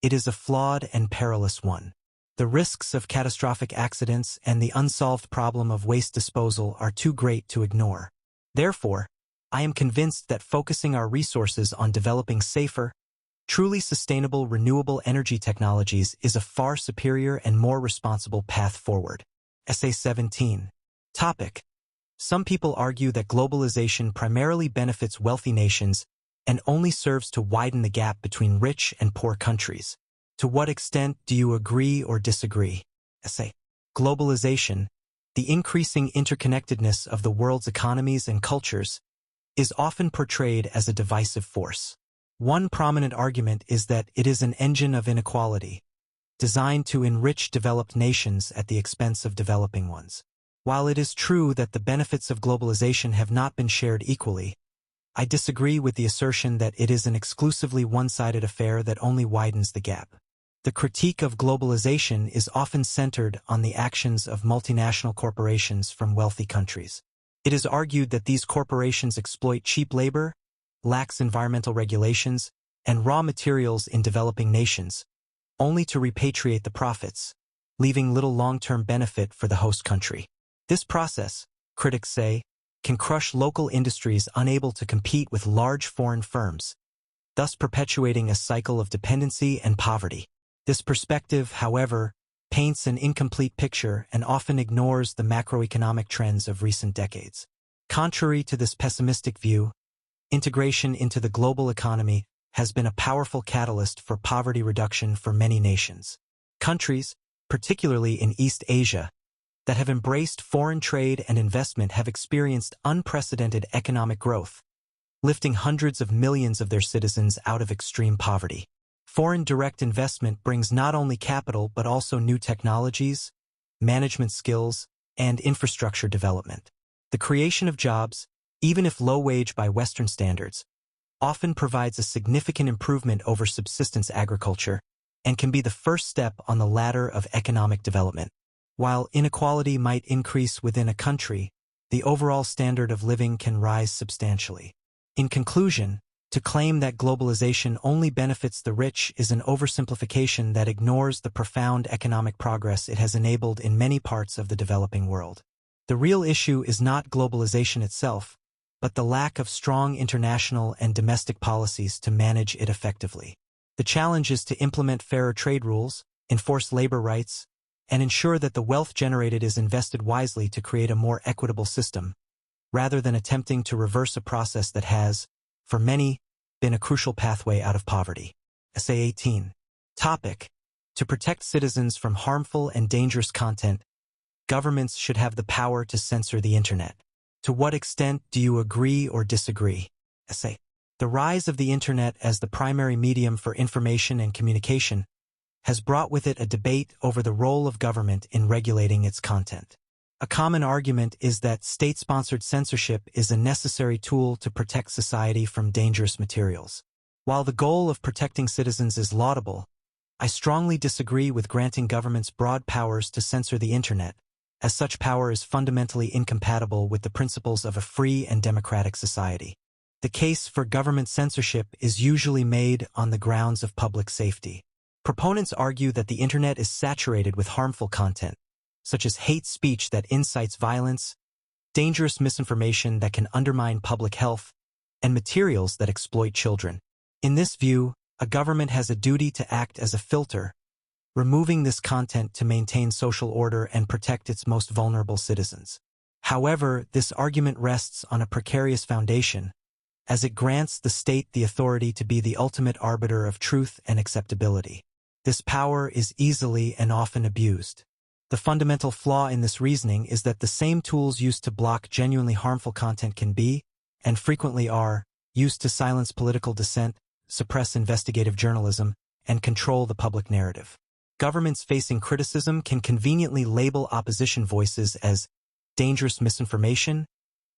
it is a flawed and perilous one. The risks of catastrophic accidents and the unsolved problem of waste disposal are too great to ignore. Therefore, I am convinced that focusing our resources on developing safer, truly sustainable renewable energy technologies is a far superior and more responsible path forward. Essay 17. Topic. Some people argue that globalization primarily benefits wealthy nations and only serves to widen the gap between rich and poor countries. To what extent do you agree or disagree? Essay. Globalization, the increasing interconnectedness of the world's economies and cultures, is often portrayed as a divisive force. One prominent argument is that it is an engine of inequality, designed to enrich developed nations at the expense of developing ones. While it is true that the benefits of globalization have not been shared equally, I disagree with the assertion that it is an exclusively one-sided affair that only widens the gap. The critique of globalization is often centered on the actions of multinational corporations from wealthy countries. It is argued that these corporations exploit cheap labor, lax environmental regulations, and raw materials in developing nations, only to repatriate the profits, leaving little long-term benefit for the host country. This process, critics say, can crush local industries unable to compete with large foreign firms, thus perpetuating a cycle of dependency and poverty. This perspective, however, paints an incomplete picture and often ignores the macroeconomic trends of recent decades. Contrary to this pessimistic view, integration into the global economy has been a powerful catalyst for poverty reduction for many nations. Countries, particularly in East Asia, that have embraced foreign trade and investment have experienced unprecedented economic growth, lifting hundreds of millions of their citizens out of extreme poverty. Foreign direct investment brings not only capital but also new technologies, management skills, and infrastructure development. The creation of jobs, even if low-wage by Western standards, often provides a significant improvement over subsistence agriculture and can be the first step on the ladder of economic development. While inequality might increase within a country, the overall standard of living can rise substantially. In conclusion, to claim that globalization only benefits the rich is an oversimplification that ignores the profound economic progress it has enabled in many parts of the developing world. The real issue is not globalization itself, but the lack of strong international and domestic policies to manage it effectively. The challenge is to implement fairer trade rules, enforce labor rights, and ensure that the wealth generated is invested wisely to create a more equitable system, rather than attempting to reverse a process that has, for many, been a crucial pathway out of poverty. Essay 18. Topic. To protect citizens from harmful and dangerous content, governments should have the power to censor the Internet. To what extent do you agree or disagree? Essay. The rise of the Internet as the primary medium for information and communication has brought with it a debate over the role of government in regulating its content. A common argument is that state-sponsored censorship is a necessary tool to protect society from dangerous materials. While the goal of protecting citizens is laudable, I strongly disagree with granting governments broad powers to censor the Internet, as such power is fundamentally incompatible with the principles of a free and democratic society. The case for government censorship is usually made on the grounds of public safety. Proponents argue that the internet is saturated with harmful content, such as hate speech that incites violence, dangerous misinformation that can undermine public health, and materials that exploit children. In this view, a government has a duty to act as a filter, removing this content to maintain social order and protect its most vulnerable citizens. However, this argument rests on a precarious foundation, as it grants the state the authority to be the ultimate arbiter of truth and acceptability. This power is easily and often abused. The fundamental flaw in this reasoning is that the same tools used to block genuinely harmful content can be, and frequently are, used to silence political dissent, suppress investigative journalism, and control the public narrative. Governments facing criticism can conveniently label opposition voices as dangerous misinformation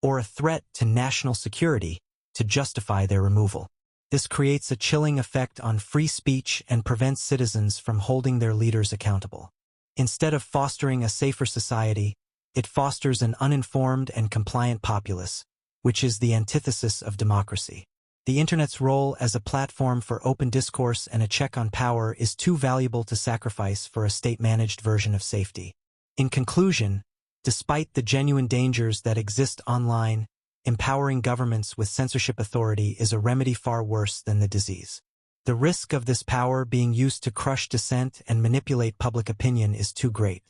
or a threat to national security to justify their removal. This creates a chilling effect on free speech and prevents citizens from holding their leaders accountable. Instead of fostering a safer society, it fosters an uninformed and compliant populace, which is the antithesis of democracy. The Internet's role as a platform for open discourse and a check on power is too valuable to sacrifice for a state-managed version of safety. In conclusion, despite the genuine dangers that exist online, empowering governments with censorship authority is a remedy far worse than the disease. The risk of this power being used to crush dissent and manipulate public opinion is too great.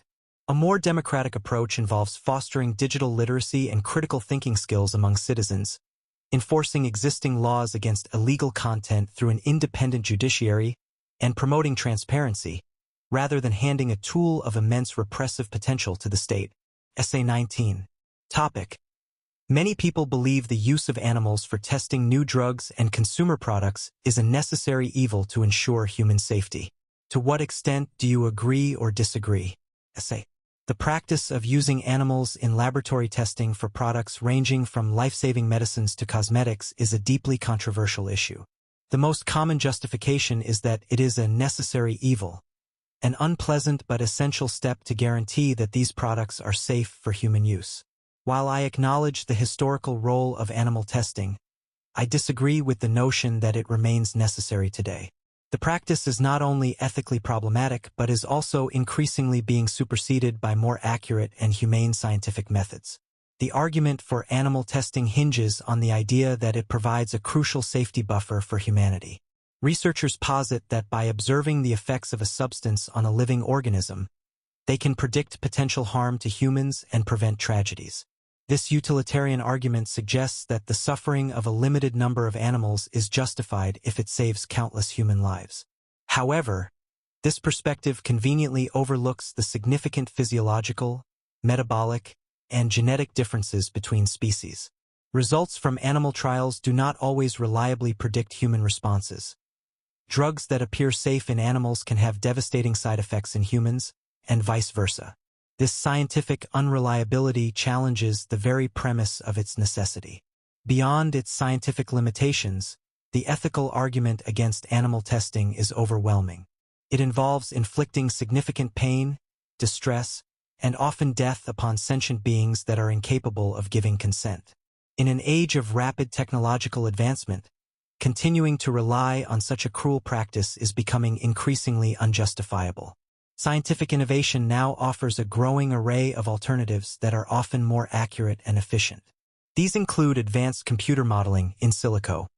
A more democratic approach involves fostering digital literacy and critical thinking skills among citizens, enforcing existing laws against illegal content through an independent judiciary, and promoting transparency, rather than handing a tool of immense repressive potential to the state. Essay 19. Topic. Many people believe the use of animals for testing new drugs and consumer products is a necessary evil to ensure human safety. To what extent do you agree or disagree? Essay. The practice of using animals in laboratory testing for products ranging from life-saving medicines to cosmetics is a deeply controversial issue. The most common justification is that it is a necessary evil, an unpleasant but essential step to guarantee that these products are safe for human use. While I acknowledge the historical role of animal testing, I disagree with the notion that it remains necessary today. The practice is not only ethically problematic but is also increasingly being superseded by more accurate and humane scientific methods. The argument for animal testing hinges on the idea that it provides a crucial safety buffer for humanity. Researchers posit that by observing the effects of a substance on a living organism, they can predict potential harm to humans and prevent tragedies. This utilitarian argument suggests that the suffering of a limited number of animals is justified if it saves countless human lives. However, this perspective conveniently overlooks the significant physiological, metabolic, and genetic differences between species. Results from animal trials do not always reliably predict human responses. Drugs that appear safe in animals can have devastating side effects in humans, and vice versa. This scientific unreliability challenges the very premise of its necessity. Beyond its scientific limitations, the ethical argument against animal testing is overwhelming. It involves inflicting significant pain, distress, and often death upon sentient beings that are incapable of giving consent. In an age of rapid technological advancement, continuing to rely on such a cruel practice is becoming increasingly unjustifiable. Scientific innovation now offers a growing array of alternatives that are often more accurate and efficient. These include advanced computer modeling in silico,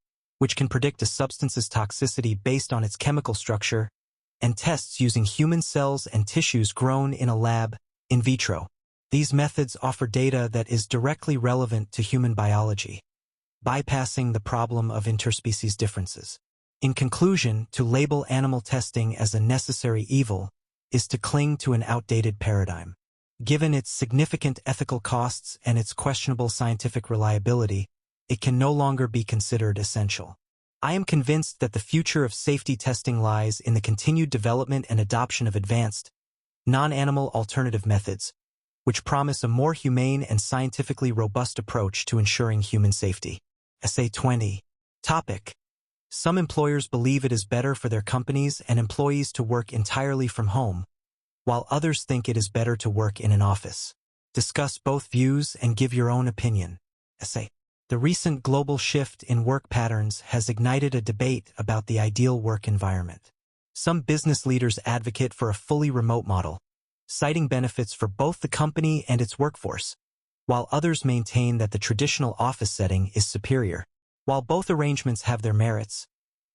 which can predict a substance's toxicity based on its chemical structure, and tests using human cells and tissues grown in a lab, in vitro. These methods offer data that is directly relevant to human biology, bypassing the problem of interspecies differences. In conclusion, to label animal testing as a necessary evil is to cling to an outdated paradigm. Given its significant ethical costs and its questionable scientific reliability, it can no longer be considered essential. I am convinced that the future of safety testing lies in the continued development and adoption of advanced, non-animal alternative methods, which promise a more humane and scientifically robust approach to ensuring human safety. Essay 20. Topic. Some employers believe it is better for their companies and employees to work entirely from home, while others think it is better to work in an office. Discuss both views and give your own opinion. Essay. The recent global shift in work patterns has ignited a debate about the ideal work environment. Some business leaders advocate for a fully remote model, citing benefits for both the company and its workforce, while others maintain that the traditional office setting is superior. While both arrangements have their merits,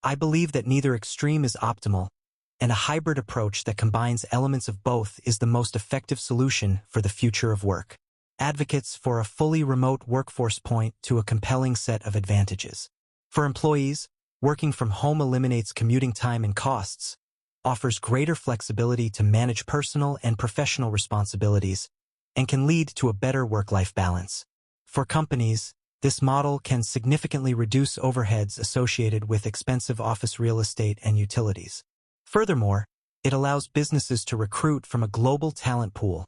I believe that neither extreme is optimal, and a hybrid approach that combines elements of both is the most effective solution for the future of work. Advocates for a fully remote workforce point to a compelling set of advantages. For employees, working from home eliminates commuting time and costs, offers greater flexibility to manage personal and professional responsibilities, and can lead to a better work-life balance. For companies, this model can significantly reduce overheads associated with expensive office real estate and utilities. Furthermore, it allows businesses to recruit from a global talent pool,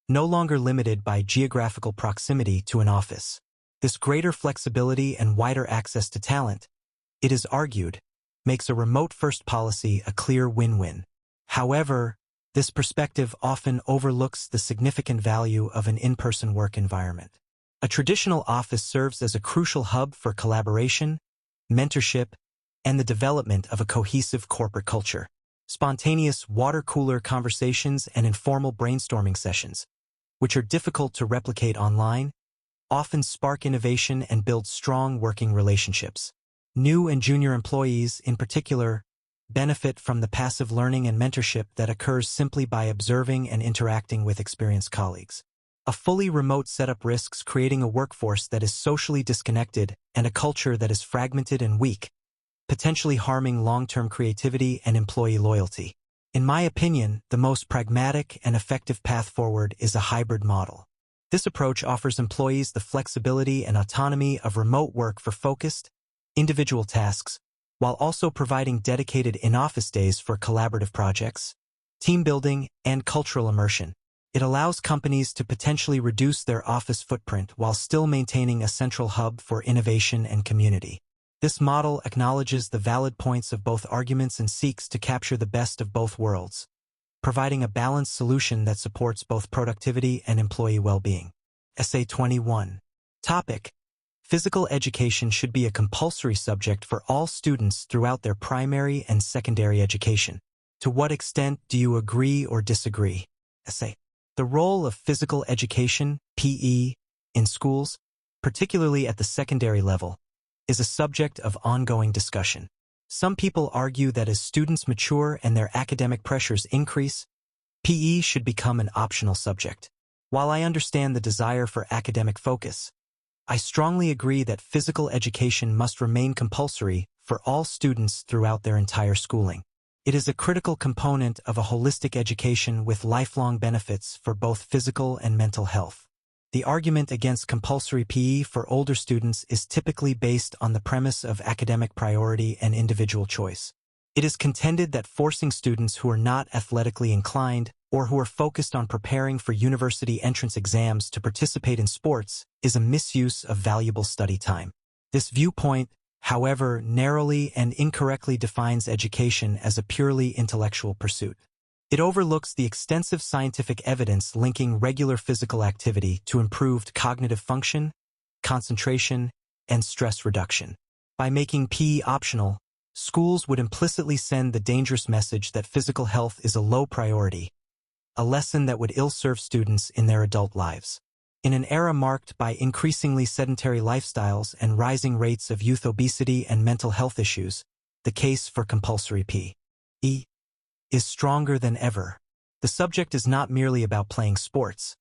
no longer limited by geographical proximity to an office. This greater flexibility and wider access to talent, it is argued, makes a remote-first policy a clear win-win. However, this perspective often overlooks the significant value of an in-person work environment. A traditional office serves as a crucial hub for collaboration, mentorship, and the development of a cohesive corporate culture. Spontaneous water-cooler conversations and informal brainstorming sessions, which are difficult to replicate online, often spark innovation and build strong working relationships. New and junior employees, in particular, benefit from the passive learning and mentorship that occurs simply by observing and interacting with experienced colleagues. A fully remote setup risks creating a workforce that is socially disconnected and a culture that is fragmented and weak, potentially harming long-term creativity and employee loyalty. In my opinion, the most pragmatic and effective path forward is a hybrid model. This approach offers employees the flexibility and autonomy of remote work for focused, individual tasks, while also providing dedicated in-office days for collaborative projects, team building, and cultural immersion. It allows companies to potentially reduce their office footprint while still maintaining a central hub for innovation and community. This model acknowledges the valid points of both arguments and seeks to capture the best of both worlds, providing a balanced solution that supports both productivity and employee well-being. Essay 21. Topic: Physical education should be a compulsory subject for all students throughout their primary and secondary education. To what extent do you agree or disagree? Essay. The role of physical education, PE, in schools, particularly at the secondary level, is a subject of ongoing discussion. Some people argue that as students mature and their academic pressures increase, PE should become an optional subject. While I understand the desire for academic focus, I strongly agree that physical education must remain compulsory for all students throughout their entire schooling. It is a critical component of a holistic education with lifelong benefits for both physical and mental health. The argument against compulsory PE for older students is typically based on the premise of academic priority and individual choice. It is contended that forcing students who are not athletically inclined or who are focused on preparing for university entrance exams to participate in sports is a misuse of valuable study time. This viewpoint, however, narrowly and incorrectly defines education as a purely intellectual pursuit. It overlooks the extensive scientific evidence linking regular physical activity to improved cognitive function, concentration, and stress reduction. By making PE optional, schools would implicitly send the dangerous message that physical health is a low priority, a lesson that would ill-serve students in their adult lives. In an era marked by increasingly sedentary lifestyles and rising rates of youth obesity and mental health issues, the case for compulsory PE is stronger than ever. The subject is not merely about playing sports.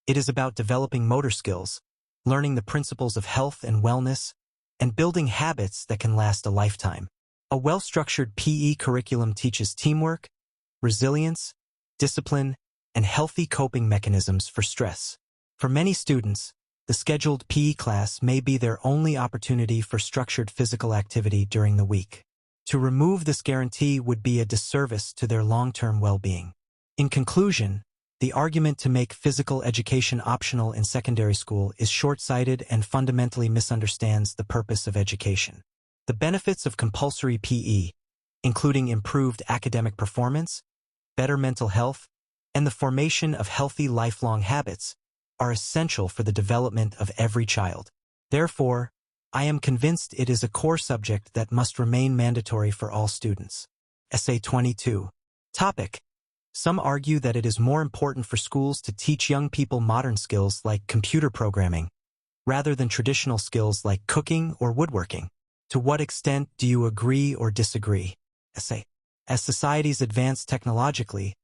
It is about developing motor skills, learning the principles of health and wellness, and building habits that can last a lifetime. A well-structured PE curriculum teaches teamwork, resilience, discipline, and healthy coping mechanisms for stress. For many students, the scheduled PE class may be their only opportunity for structured physical activity during the week. To remove this guarantee would be a disservice to their long-term well-being. In conclusion, the argument to make physical education optional in secondary school is short-sighted and fundamentally misunderstands the purpose of education. The benefits of compulsory PE, including improved academic performance, better mental health, and the formation of healthy lifelong habits, are essential for the development of every child. Therefore, I am convinced it is a core subject that must remain mandatory for all students. Essay 22. Topic. Some argue that it is more important for schools to teach young people modern skills like computer programming, rather than traditional skills like cooking or woodworking. To what extent do you agree or disagree? Essay. As societies advance technologically,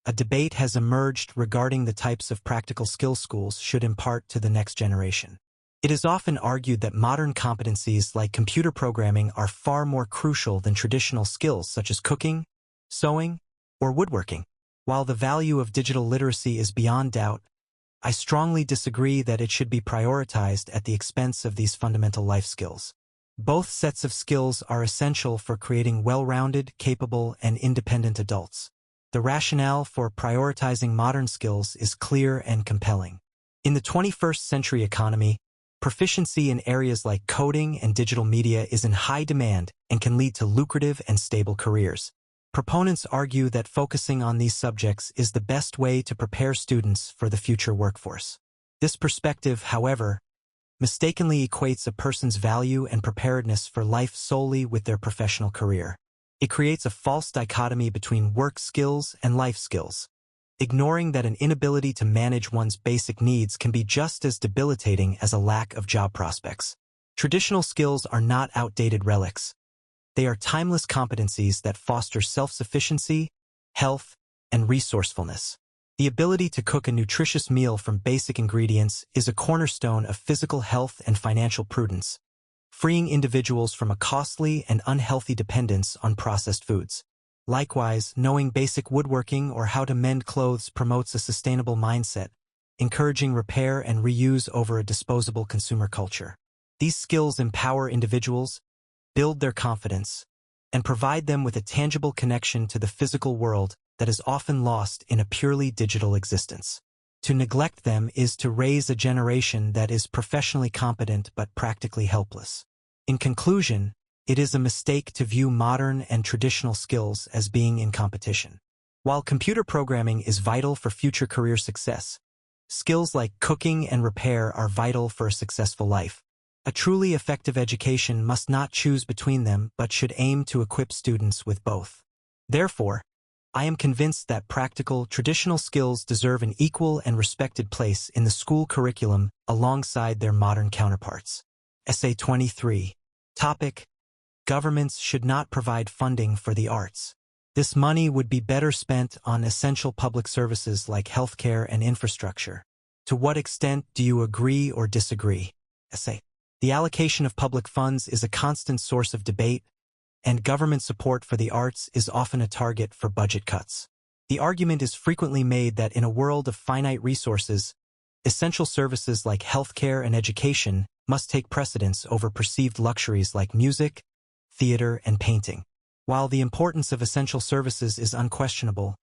a debate has emerged regarding the types of practical skill schools should impart to the next generation. It is often argued that modern competencies like computer programming are far more crucial than traditional skills such as cooking, sewing, or woodworking. While the value of digital literacy is beyond doubt, I strongly disagree that it should be prioritized at the expense of these fundamental life skills. Both sets of skills are essential for creating well-rounded, capable, and independent adults. The rationale for prioritizing modern skills is clear and compelling. In the 21st century economy, proficiency in areas like coding and digital media is in high demand and can lead to lucrative and stable careers. Proponents argue that focusing on these subjects is the best way to prepare students for the future workforce. This perspective, however, mistakenly equates a person's value and preparedness for life solely with their professional career. It creates a false dichotomy between work skills and life skills, ignoring that an inability to manage one's basic needs can be just as debilitating as a lack of job prospects. Traditional skills are not outdated relics. They are timeless competencies that foster self-sufficiency, health, and resourcefulness. The ability to cook a nutritious meal from basic ingredients is a cornerstone of physical health and financial prudence, freeing individuals from a costly and unhealthy dependence on processed foods. Likewise, knowing basic woodworking or how to mend clothes promotes a sustainable mindset, encouraging repair and reuse over a disposable consumer culture. These skills empower individuals, build their confidence, and provide them with a tangible connection to the physical world that is often lost in a purely digital existence. To neglect them is to raise a generation that is professionally competent but practically helpless. In conclusion, it is a mistake to view modern and traditional skills as being in competition. While computer programming is vital for future career success, skills like cooking and repair are vital for a successful life. A truly effective education must not choose between them but should aim to equip students with both. Therefore, I am convinced that practical, traditional skills deserve an equal and respected place in the school curriculum alongside their modern counterparts. Essay 23. Topic. Governments should not provide funding for the arts. This money would be better spent on essential public services like healthcare and infrastructure. To what extent do you agree or disagree? Essay. The allocation of public funds is a constant source of debate, and government support for the arts is often a target for budget cuts. The argument is frequently made that in a world of finite resources, essential services like healthcare and education must take precedence over perceived luxuries like music, theater, and painting. While the importance of essential services is unquestionable,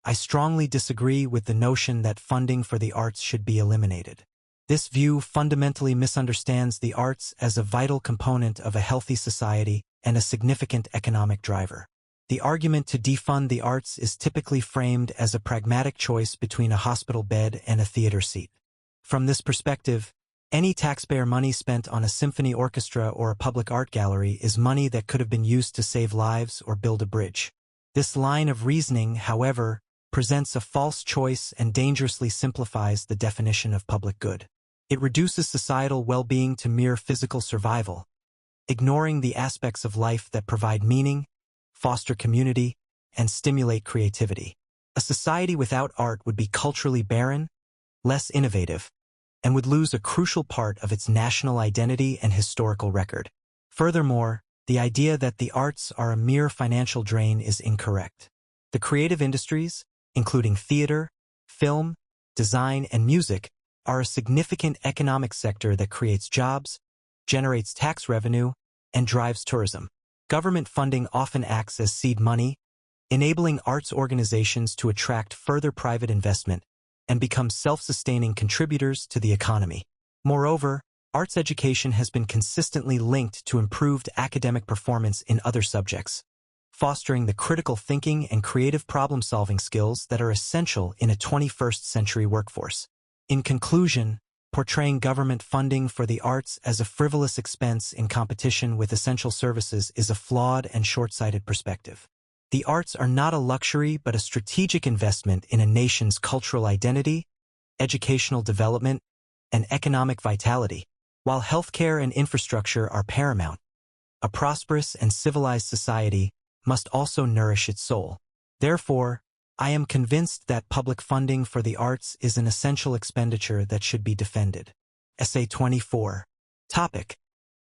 I strongly disagree with the notion that funding for the arts should be eliminated. This view fundamentally misunderstands the arts as a vital component of a healthy society and a significant economic driver. The argument to defund the arts is typically framed as a pragmatic choice between a hospital bed and a theater seat. From this perspective, any taxpayer money spent on a symphony orchestra or a public art gallery is money that could have been used to save lives or build a bridge. This line of reasoning, however, presents a false choice and dangerously simplifies the definition of public good. It reduces societal well-being to mere physical survival, ignoring the aspects of life that provide meaning, foster community, and stimulate creativity. A society without art would be culturally barren, less innovative, and would lose a crucial part of its national identity and historical record. Furthermore, the idea that the arts are a mere financial drain is incorrect. The creative industries, including theater, film, design, and music, are a significant economic sector that creates jobs, generates tax revenue, and drives tourism. Government funding often acts as seed money, enabling arts organizations to attract further private investment and become self-sustaining contributors to the economy. Moreover, arts education has been consistently linked to improved academic performance in other subjects, fostering the critical thinking and creative problem-solving skills that are essential in a 21st century workforce. In conclusion, portraying government funding for the arts as a frivolous expense in competition with essential services is a flawed and short-sighted perspective. The arts are not a luxury but a strategic investment in a nation's cultural identity, educational development, and economic vitality. While healthcare and infrastructure are paramount, a prosperous and civilized society must also nourish its soul. Therefore, I am convinced that public funding for the arts is an essential expenditure that should be defended. Essay 24. Topic.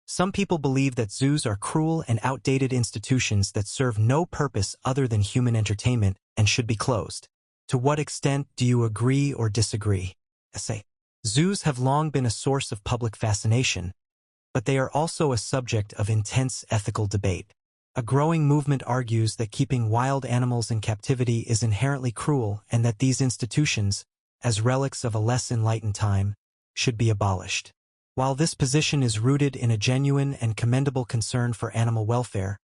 Some people believe that zoos are cruel and outdated institutions that serve no purpose other than human entertainment and should be closed. To what extent do you agree or disagree? Essay. Zoos have long been a source of public fascination, but they are also a subject of intense ethical debate. A growing movement argues that keeping wild animals in captivity is inherently cruel and that these institutions, as relics of a less enlightened time, should be abolished. While this position is rooted in a genuine and commendable concern for animal welfare,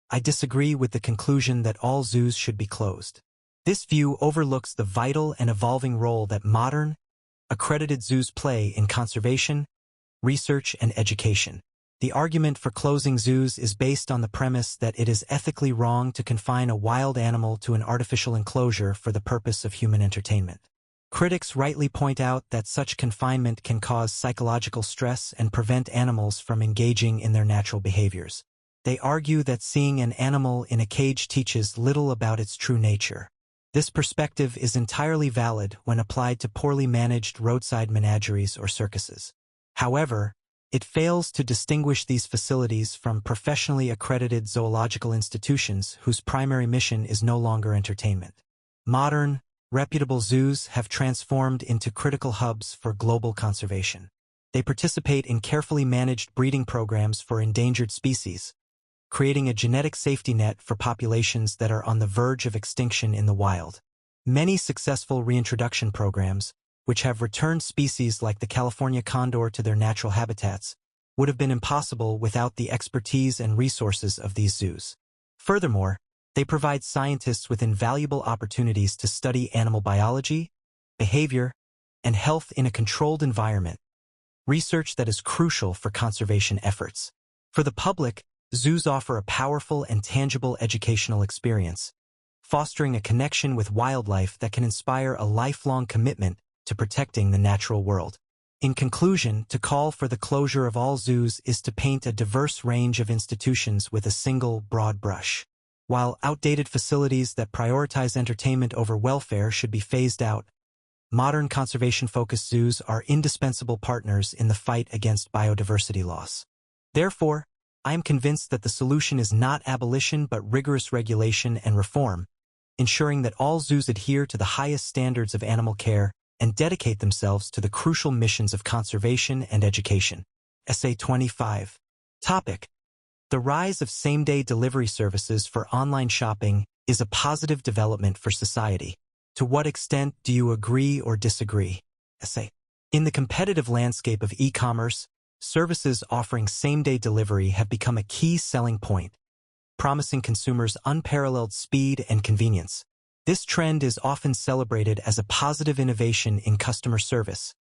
I disagree with the conclusion that all zoos should be closed. This view overlooks the vital and evolving role that modern, accredited zoos play in conservation, research, and education. The argument for closing zoos is based on the premise that it is ethically wrong to confine a wild animal to an artificial enclosure for the purpose of human entertainment. Critics rightly point out that such confinement can cause psychological stress and prevent animals from engaging in their natural behaviors. They argue that seeing an animal in a cage teaches little about its true nature. This perspective is entirely valid when applied to poorly managed roadside menageries or circuses. However, it fails to distinguish these facilities from professionally accredited zoological institutions whose primary mission is no longer entertainment. Modern, reputable zoos have transformed into critical hubs for global conservation. They participate in carefully managed breeding programs for endangered species, creating a genetic safety net for populations that are on the verge of extinction in the wild. Many successful reintroduction programs, which have returned species like the California condor to their natural habitats, would have been impossible without the expertise and resources of these zoos. Furthermore, they provide scientists with invaluable opportunities to study animal biology, behavior, and health in a controlled environment, research that is crucial for conservation efforts. For the public, zoos offer a powerful and tangible educational experience, fostering a connection with wildlife that can inspire a lifelong commitment to protecting the natural world. In conclusion, to call for the closure of all zoos is to paint a diverse range of institutions with a single broad brush. While outdated facilities that prioritize entertainment over welfare should be phased out, modern conservation-focused zoos are indispensable partners in the fight against biodiversity loss. Therefore, I am convinced that the solution is not abolition but rigorous regulation and reform, ensuring that all zoos adhere to the highest standards of animal care and dedicate themselves to the crucial missions of conservation and education. Essay 25. Topic. The rise of same-day delivery services for online shopping is a positive development for society. To what extent do you agree or disagree? Essay. In the competitive landscape of e-commerce, services offering same-day delivery have become a key selling point, promising consumers unparalleled speed and convenience. This trend is often celebrated as a positive innovation in customer service,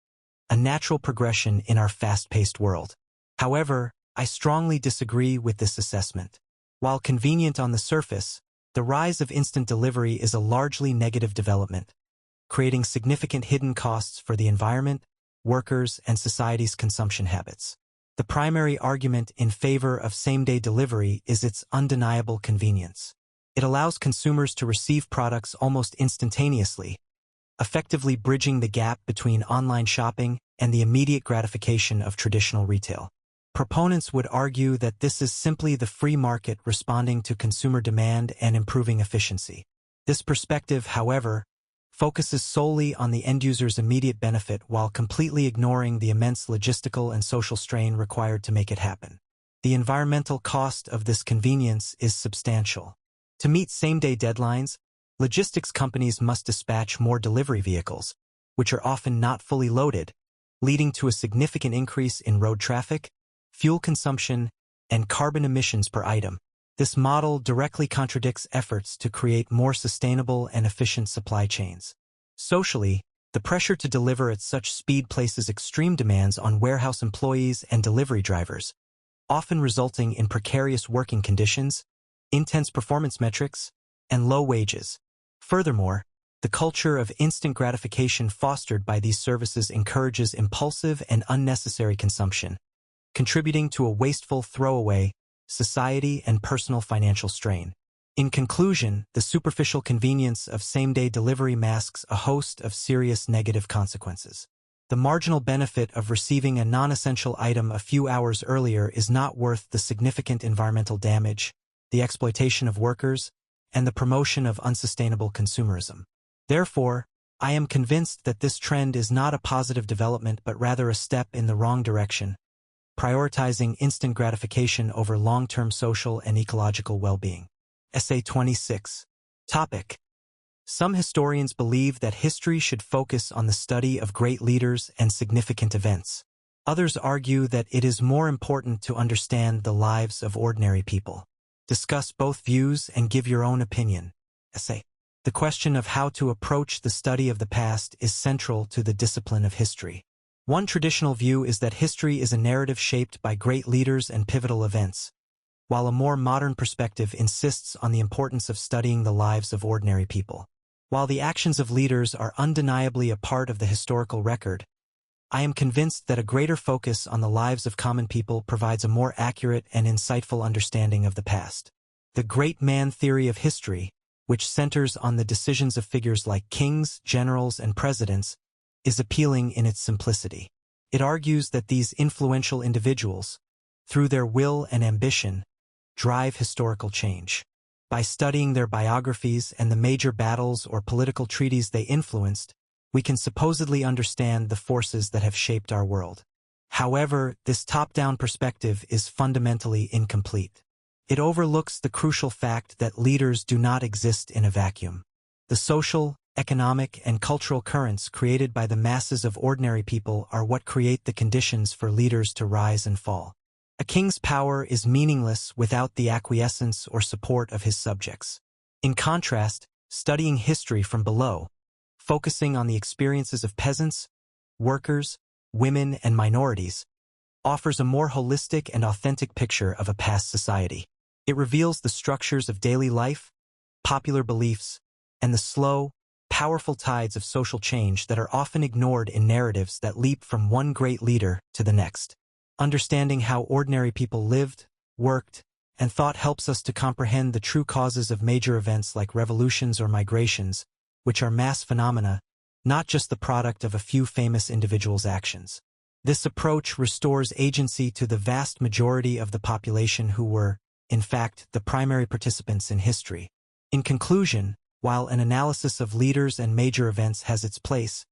a natural progression in our fast-paced world. However, I strongly disagree with this assessment. While convenient on the surface, the rise of instant delivery is a largely negative development, creating significant hidden costs for the environment, workers, and society's consumption habits. The primary argument in favor of same-day delivery is its undeniable convenience. It allows consumers to receive products almost instantaneously, effectively bridging the gap between online shopping and the immediate gratification of traditional retail. Proponents would argue that this is simply the free market responding to consumer demand and improving efficiency. This perspective, however, focuses solely on the end-user's immediate benefit while completely ignoring the immense logistical and social strain required to make it happen. The environmental cost of this convenience is substantial. To meet same-day deadlines, logistics companies must dispatch more delivery vehicles, which are often not fully loaded, leading to a significant increase in road traffic, fuel consumption, and carbon emissions per item. This model directly contradicts efforts to create more sustainable and efficient supply chains. Socially, The pressure to deliver at such speed places extreme demands on warehouse employees and delivery drivers, often resulting in precarious working conditions, intense performance metrics, and low wages. Furthermore, the culture of instant gratification fostered by these services encourages impulsive and unnecessary consumption, contributing to a wasteful throwaway society and personal financial strain. In conclusion, the superficial convenience of same-day delivery masks a host of serious negative consequences. The marginal benefit of receiving a non-essential item a few hours earlier is not worth the significant environmental damage, the exploitation of workers, and the promotion of unsustainable consumerism. Therefore, I am convinced that this trend is not a positive development but rather a step in the wrong direction, prioritizing instant gratification over long-term social and ecological well-being. Essay 26. Topic. Some historians believe that history should focus on the study of great leaders and significant events. Others argue that it is more important to understand the lives of ordinary people. Discuss both views and give your own opinion. Essay. The question of how to approach the study of the past is central to the discipline of history. One traditional view is that history is a narrative shaped by great leaders and pivotal events, while a more modern perspective insists on the importance of studying the lives of ordinary people. While the actions of leaders are undeniably a part of the historical record, I am convinced that a greater focus on the lives of common people provides a more accurate and insightful understanding of the past. The great man theory of history, which centers on the decisions of figures like kings, generals, and presidents, is appealing in its simplicity. It argues that these influential individuals, through their will and ambition, drive historical change. By studying their biographies and the major battles or political treaties they influenced, we can supposedly understand the forces that have shaped our world. However, this top-down perspective is fundamentally incomplete. It overlooks the crucial fact that leaders do not exist in a vacuum. The social, economic, and cultural currents created by the masses of ordinary people are what create the conditions for leaders to rise and fall. A king's power is meaningless without the acquiescence or support of his subjects. In contrast, studying history from below, focusing on the experiences of peasants, workers, women, and minorities, offers a more holistic and authentic picture of a past society. It reveals the structures of daily life, popular beliefs, and the slow, powerful tides of social change that are often ignored in narratives that leap from one great leader to the next. Understanding how ordinary people lived, worked, and thought helps us to comprehend the true causes of major events like revolutions or migrations, which are mass phenomena, not just the product of a few famous individuals' actions. This approach restores agency to the vast majority of the population who were, in fact, the primary participants in history. In conclusion, while an analysis of leaders and major events has its place,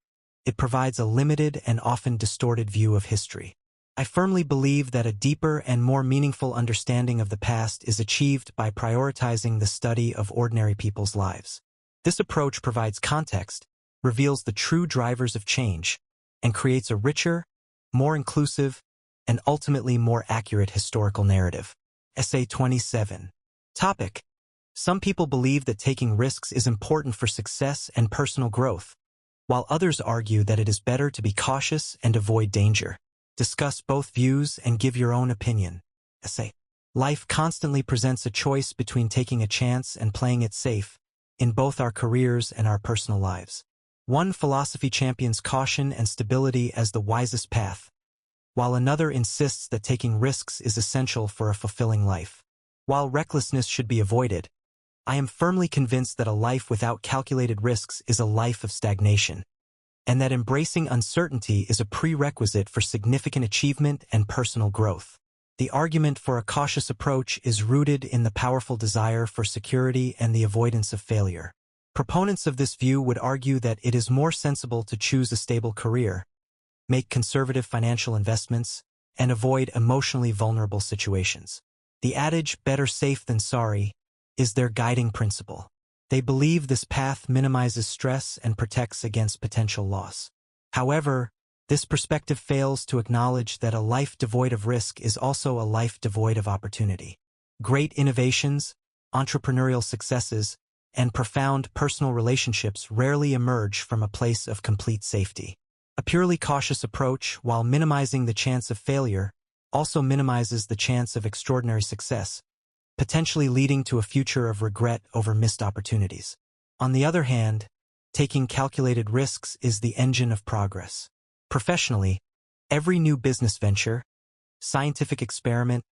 it provides a limited and often distorted view of history. I firmly believe that a deeper and more meaningful understanding of the past is achieved by prioritizing the study of ordinary people's lives. This approach provides context, reveals the true drivers of change, and creates a richer, more inclusive, and ultimately more accurate historical narrative. Essay 27. Topic. Some people believe that taking risks is important for success and personal growth, while others argue that it is better to be cautious and avoid danger. Discuss both views and give your own opinion. Essay. Life constantly presents a choice between taking a chance and playing it safe, in both our careers and our personal lives. One philosophy champions caution and stability as the wisest path, while another insists that taking risks is essential for a fulfilling life. While recklessness should be avoided, I am firmly convinced that a life without calculated risks is a life of stagnation, and that embracing uncertainty is a prerequisite for significant achievement and personal growth. The argument for a cautious approach is rooted in the powerful desire for security and the avoidance of failure. Proponents of this view would argue that it is more sensible to choose a stable career, make conservative financial investments, and avoid emotionally vulnerable situations. The adage, better safe than sorry, is their guiding principle. They believe this path minimizes stress and protects against potential loss. However, this perspective fails to acknowledge that a life devoid of risk is also a life devoid of opportunity. Great innovations, entrepreneurial successes, and profound personal relationships rarely emerge from a place of complete safety. A purely cautious approach, while minimizing the chance of failure, also minimizes the chance of extraordinary success, potentially leading to a future of regret over missed opportunities. On the other hand, taking calculated risks is the engine of progress. Professionally, every new business venture, scientific experiment,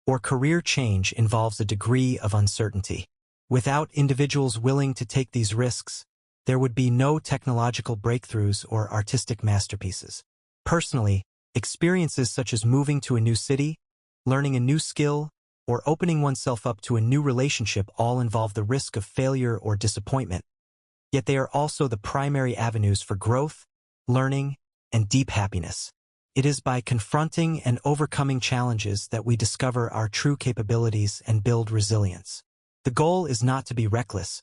or career change involves a degree of uncertainty. Without individuals willing to take these risks, there would be no technological breakthroughs or artistic masterpieces. Personally, experiences such as moving to a new city, learning a new skill, or opening oneself up to a new relationship all involve the risk of failure or disappointment, yet they are also the primary avenues for growth, learning, and deep happiness. It is by confronting and overcoming challenges that we discover our true capabilities and build resilience. The goal is not to be reckless,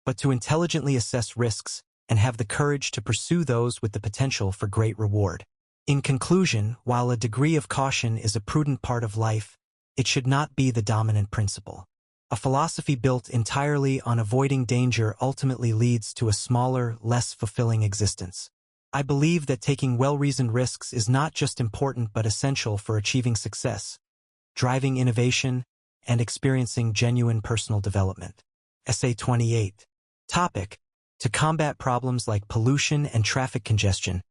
but to intelligently assess risks and have the courage to pursue those with the potential for great reward. In conclusion, while a degree of caution is a prudent part of life, it should not be the dominant principle. A philosophy built entirely on avoiding danger ultimately leads to a smaller, less fulfilling existence. I believe that taking well-reasoned risks is not just important but essential for achieving success, driving innovation, and experiencing genuine personal development. Essay 28. Topic: To combat problems like pollution and traffic congestion,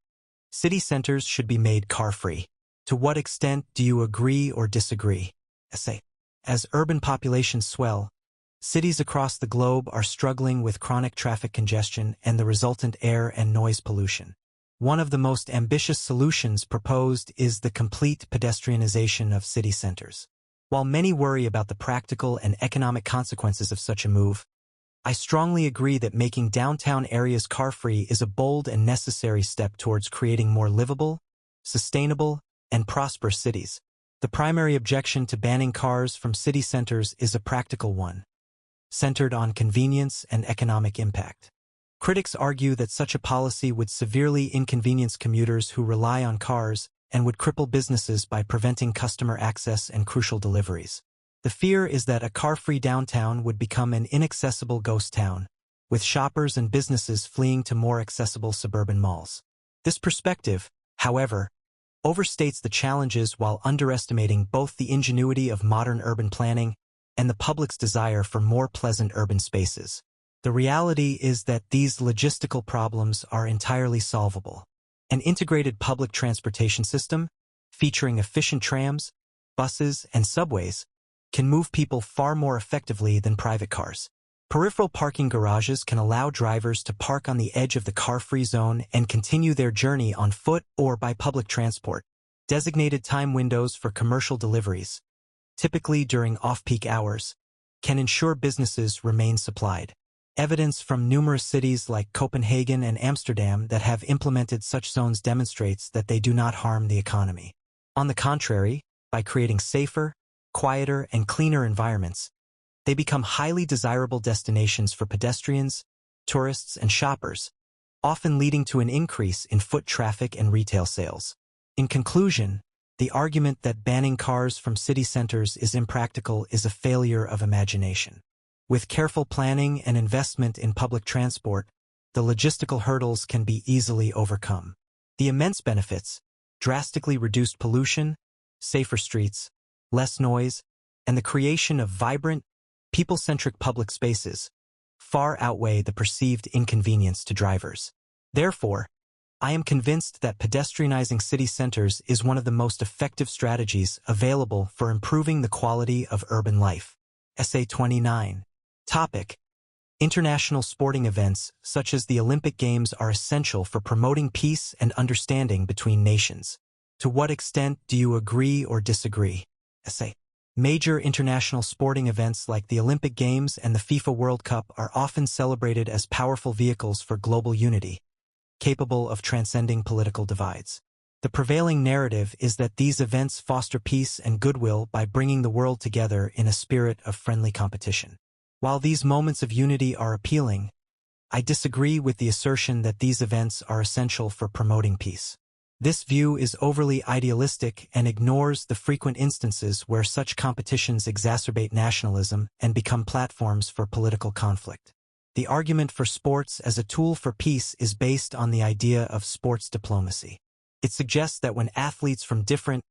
city centers should be made car-free. To what extent do you agree or disagree? Essay. As urban populations swell, cities across the globe are struggling with chronic traffic congestion and the resultant air and noise pollution. One of the most ambitious solutions proposed is the complete pedestrianization of city centers. While many worry about the practical and economic consequences of such a move, I strongly agree that making downtown areas car-free is a bold and necessary step towards creating more livable, sustainable, and prosperous cities. The primary objection to banning cars from city centers is a practical one, centered on convenience and economic impact. Critics argue that such a policy would severely inconvenience commuters who rely on cars and would cripple businesses by preventing customer access and crucial deliveries. The fear is that a car-free downtown would become an inaccessible ghost town, with shoppers and businesses fleeing to more accessible suburban malls. This perspective, however, overstates the challenges while underestimating both the ingenuity of modern urban planning and the public's desire for more pleasant urban spaces. The reality is that these logistical problems are entirely solvable. An integrated public transportation system, featuring efficient trams, buses, and subways, can move people far more effectively than private cars. Peripheral parking garages can allow drivers to park on the edge of the car-free zone and continue their journey on foot or by public transport. Designated time windows for commercial deliveries, typically during off-peak hours, can ensure businesses remain supplied. Evidence from numerous cities like Copenhagen and Amsterdam that have implemented such zones demonstrates that they do not harm the economy. On the contrary, by creating safer, quieter, and cleaner environments, they become highly desirable destinations for pedestrians, tourists, and shoppers, often leading to an increase in foot traffic and retail sales. In conclusion, the argument that banning cars from city centers is impractical is a failure of imagination. With careful planning and investment in public transport, the logistical hurdles can be easily overcome. The immense benefits, drastically reduced pollution, safer streets, less noise, and the creation of vibrant, people-centric public spaces, far outweigh the perceived inconvenience to drivers. Therefore, I am convinced that pedestrianizing city centers is one of the most effective strategies available for improving the quality of urban life. Essay 29. Topic: International sporting events such as the Olympic Games are essential for promoting peace and understanding between nations. To what extent do you agree or disagree? Essay. Major international sporting events like the Olympic Games and the FIFA World Cup are often celebrated as powerful vehicles for global unity, capable of transcending political divides. The prevailing narrative is that these events foster peace and goodwill by bringing the world together in a spirit of friendly competition. While these moments of unity are appealing, I disagree with the assertion that these events are essential for promoting peace. This view is overly idealistic and ignores the frequent instances where such competitions exacerbate nationalism and become platforms for political conflict. The argument for sports as a tool for peace is based on the idea of sports diplomacy. It suggests that when athletes from different,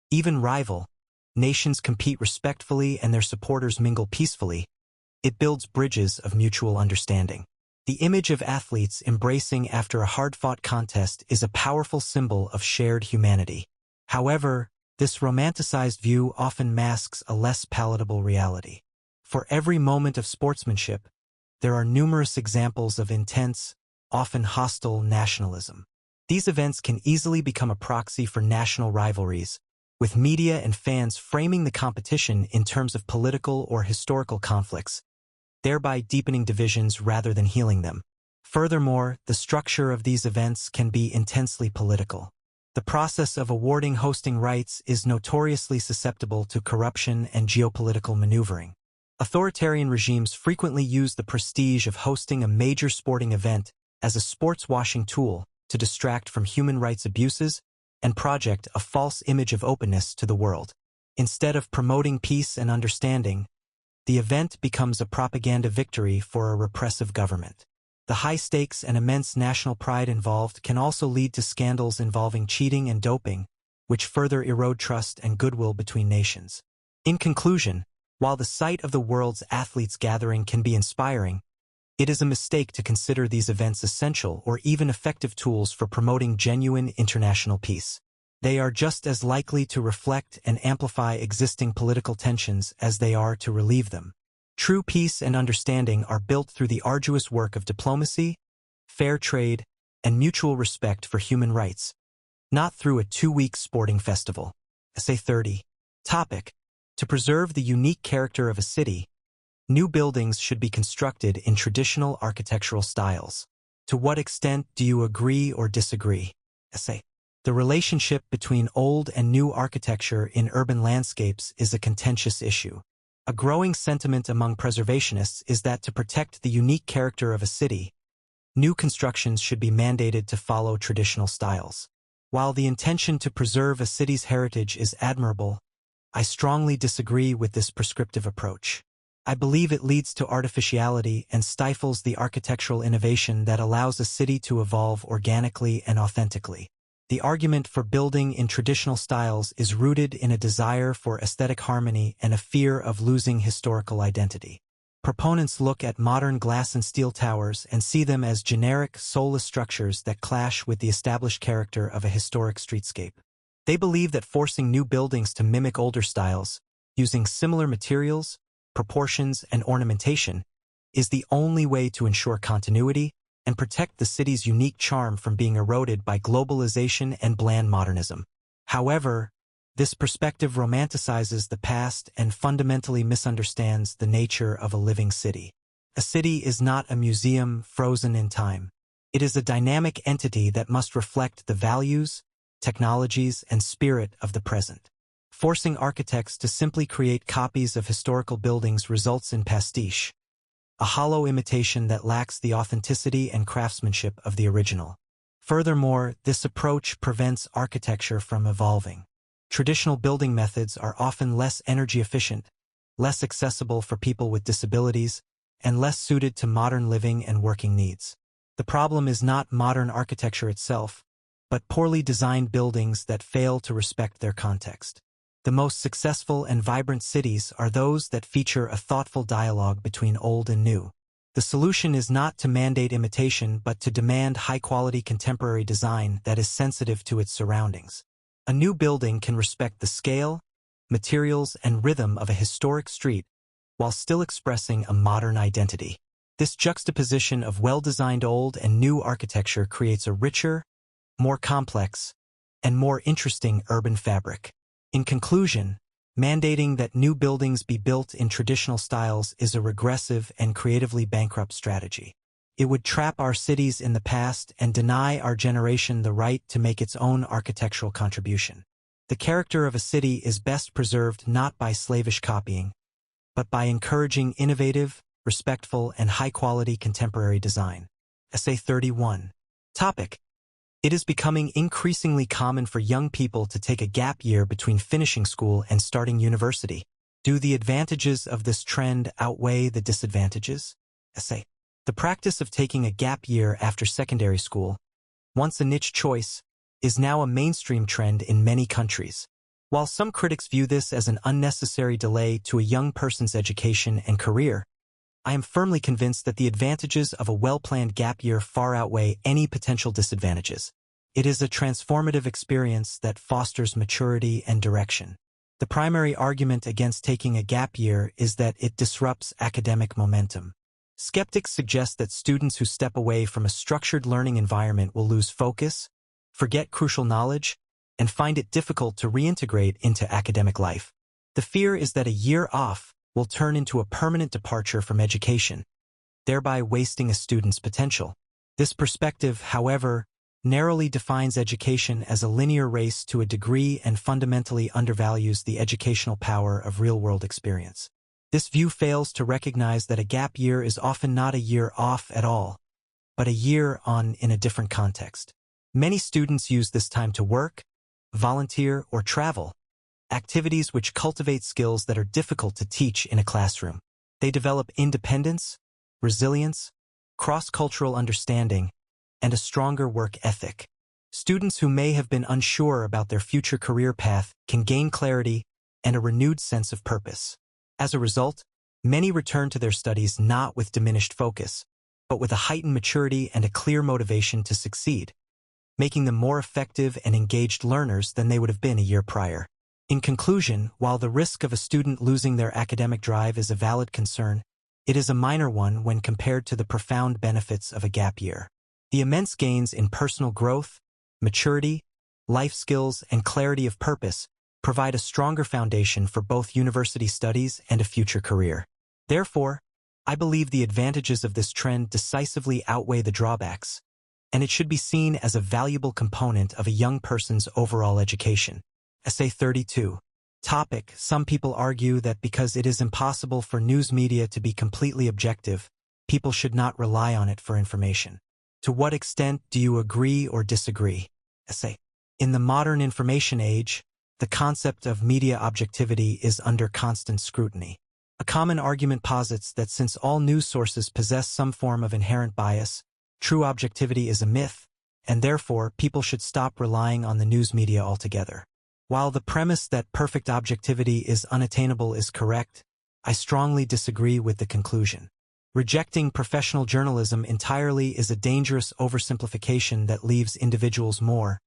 even rival, nations compete respectfully and their supporters mingle peacefully, it builds bridges of mutual understanding. The image of athletes embracing after a hard-fought contest is a powerful symbol of shared humanity. However, this romanticized view often masks a less palatable reality. For every moment of sportsmanship, there are numerous examples of intense, often hostile nationalism. These events can easily become a proxy for national rivalries, with media and fans framing the competition in terms of political or historical conflicts, thereby deepening divisions rather than healing them. Furthermore, the structure of these events can be intensely political. The process of awarding hosting rights is notoriously susceptible to corruption and geopolitical maneuvering. Authoritarian regimes frequently use the prestige of hosting a major sporting event as a sports-washing tool to distract from human rights abuses and project a false image of openness to the world. Instead of promoting peace and understanding, the event becomes a propaganda victory for a repressive government. The high stakes and immense national pride involved can also lead to scandals involving cheating and doping, which further erode trust and goodwill between nations. In conclusion, while the sight of the world's athletes gathering can be inspiring, it is a mistake to consider these events essential or even effective tools for promoting genuine international peace. They are just as likely to reflect and amplify existing political tensions as they are to relieve them. True peace and understanding are built through the arduous work of diplomacy, fair trade, and mutual respect for human rights, not through a 2-week sporting festival. Essay 30. Topic: To preserve the unique character of a city, new buildings should be constructed in traditional architectural styles. To what extent do you agree or disagree? Essay. The relationship between old and new architecture in urban landscapes is a contentious issue. A growing sentiment among preservationists is that to protect the unique character of a city, new constructions should be mandated to follow traditional styles. While the intention to preserve a city's heritage is admirable, I strongly disagree with this prescriptive approach. I believe it leads to artificiality and stifles the architectural innovation that allows a city to evolve organically and authentically. The argument for building in traditional styles is rooted in a desire for aesthetic harmony and a fear of losing historical identity. Proponents look at modern glass and steel towers and see them as generic, soulless structures that clash with the established character of a historic streetscape. They believe that forcing new buildings to mimic older styles, using similar materials, proportions, and ornamentation, is the only way to ensure continuity and protect the city's unique charm from being eroded by globalization and bland modernism. However, this perspective romanticizes the past and fundamentally misunderstands the nature of a living city. A city is not a museum frozen in time. It is a dynamic entity that must reflect the values, technologies, and spirit of the present. Forcing architects to simply create copies of historical buildings results in pastiche, a hollow imitation that lacks the authenticity and craftsmanship of the original. Furthermore, this approach prevents architecture from evolving. Traditional building methods are often less energy efficient, less accessible for people with disabilities, and less suited to modern living and working needs. The problem is not modern architecture itself, but poorly designed buildings that fail to respect their context. The most successful and vibrant cities are those that feature a thoughtful dialogue between old and new. The solution is not to mandate imitation but to demand high-quality contemporary design that is sensitive to its surroundings. A new building can respect the scale, materials, and rhythm of a historic street while still expressing a modern identity. This juxtaposition of well-designed old and new architecture creates a richer, more complex, and more interesting urban fabric. In conclusion, mandating that new buildings be built in traditional styles is a regressive and creatively bankrupt strategy. It would trap our cities in the past and deny our generation the right to make its own architectural contribution. The character of a city is best preserved not by slavish copying, but by encouraging innovative, respectful, and high-quality contemporary design. Essay 31. Topic: It is becoming increasingly common for young people to take a gap year between finishing school and starting university. Do the advantages of this trend outweigh the disadvantages? Essay. The practice of taking a gap year after secondary school, once a niche choice, is now a mainstream trend in many countries. While some critics view this as an unnecessary delay to a young person's education and career, I am firmly convinced that the advantages of a well-planned gap year far outweigh any potential disadvantages. It is a transformative experience that fosters maturity and direction. The primary argument against taking a gap year is that it disrupts academic momentum. Skeptics suggest that students who step away from a structured learning environment will lose focus, forget crucial knowledge, and find it difficult to reintegrate into academic life. The fear is that a year off will turn into a permanent departure from education, thereby wasting a student's potential. This perspective, however, narrowly defines education as a linear race to a degree and fundamentally undervalues the educational power of real-world experience. This view fails to recognize that a gap year is often not a year off at all, but a year on in a different context. Many students use this time to work, volunteer, or travel, activities which cultivate skills that are difficult to teach in a classroom. They develop independence, resilience, cross-cultural understanding, and a stronger work ethic. Students who may have been unsure about their future career path can gain clarity and a renewed sense of purpose. As a result, many return to their studies not with diminished focus, but with a heightened maturity and a clear motivation to succeed, making them more effective and engaged learners than they would have been a year prior. In conclusion, while the risk of a student losing their academic drive is a valid concern, it is a minor one when compared to the profound benefits of a gap year. The immense gains in personal growth, maturity, life skills, and clarity of purpose provide a stronger foundation for both university studies and a future career. Therefore, I believe the advantages of this trend decisively outweigh the drawbacks, and it should be seen as a valuable component of a young person's overall education. Essay 32. Topic: Some people argue that because it is impossible for news media to be completely objective, people should not rely on it for information. To what extent do you agree or disagree? Essay. In the modern information age, the concept of media objectivity is under constant scrutiny. A common argument posits that since all news sources possess some form of inherent bias, true objectivity is a myth, and therefore people should stop relying on the news media altogether. While the premise that perfect objectivity is unattainable is correct, I strongly disagree with the conclusion. Rejecting professional journalism entirely is a dangerous oversimplification that leaves individuals more,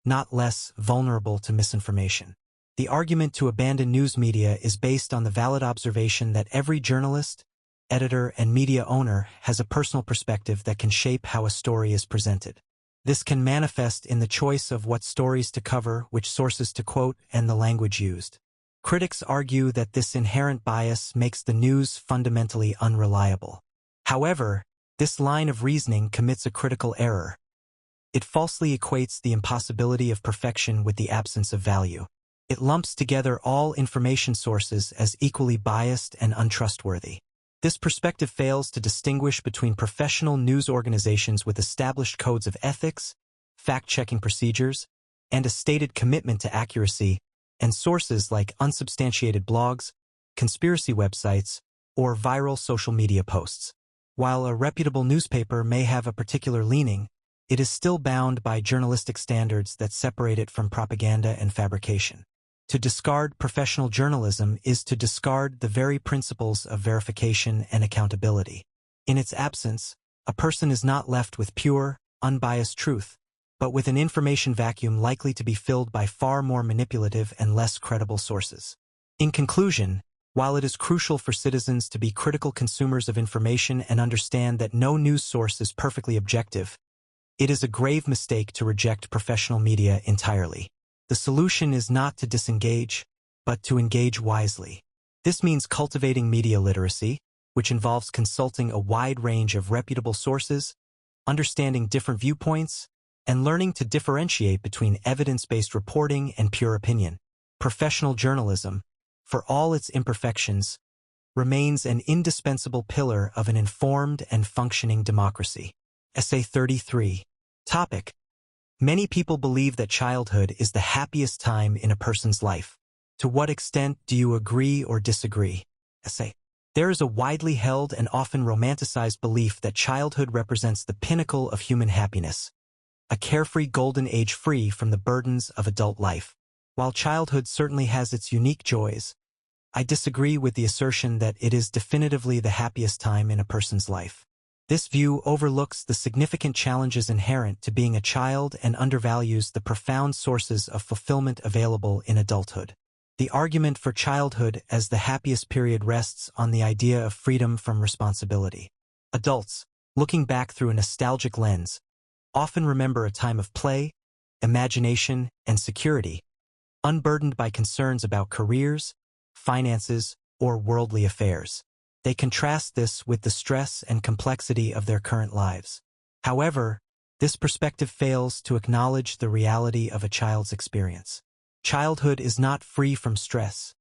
not less, vulnerable to misinformation. The argument to abandon news media is based on the valid observation that every journalist, editor, and media owner has a personal perspective that can shape how a story is presented. This can manifest in the choice of what stories to cover, which sources to quote, and the language used. Critics argue that this inherent bias makes the news fundamentally unreliable. However, this line of reasoning commits a critical error. It falsely equates the impossibility of perfection with the absence of value. It lumps together all information sources as equally biased and untrustworthy. This perspective fails to distinguish between professional news organizations with established codes of ethics, fact-checking procedures, and a stated commitment to accuracy, and sources like unsubstantiated blogs, conspiracy websites, or viral social media posts. While a reputable newspaper may have a particular leaning, it is still bound by journalistic standards that separate it from propaganda and fabrication. To discard professional journalism is to discard the very principles of verification and accountability. In its absence, a person is not left with pure, unbiased truth, but with an information vacuum likely to be filled by far more manipulative and less credible sources. In conclusion, while it is crucial for citizens to be critical consumers of information and understand that no news source is perfectly objective, it is a grave mistake to reject professional media entirely. The solution is not to disengage, but to engage wisely. This means cultivating media literacy, which involves consulting a wide range of reputable sources, understanding different viewpoints, and learning to differentiate between evidence-based reporting and pure opinion. Professional journalism, for all its imperfections, remains an indispensable pillar of an informed and functioning democracy. Essay 33. Topic: Many people believe that childhood is the happiest time in a person's life. To what extent do you agree or disagree? Essay. There is a widely held and often romanticized belief that childhood represents the pinnacle of human happiness, a carefree golden age free from the burdens of adult life. While childhood certainly has its unique joys, I disagree with the assertion that it is definitively the happiest time in a person's life. This view overlooks the significant challenges inherent to being a child and undervalues the profound sources of fulfillment available in adulthood. The argument for childhood as the happiest period rests on the idea of freedom from responsibility. Adults, looking back through a nostalgic lens, often remember a time of play, imagination, and security, unburdened by concerns about careers, finances, or worldly affairs. They contrast this with the stress and complexity of their current lives. However, this perspective fails to acknowledge the reality of a child's experience. Childhood is not free from stress.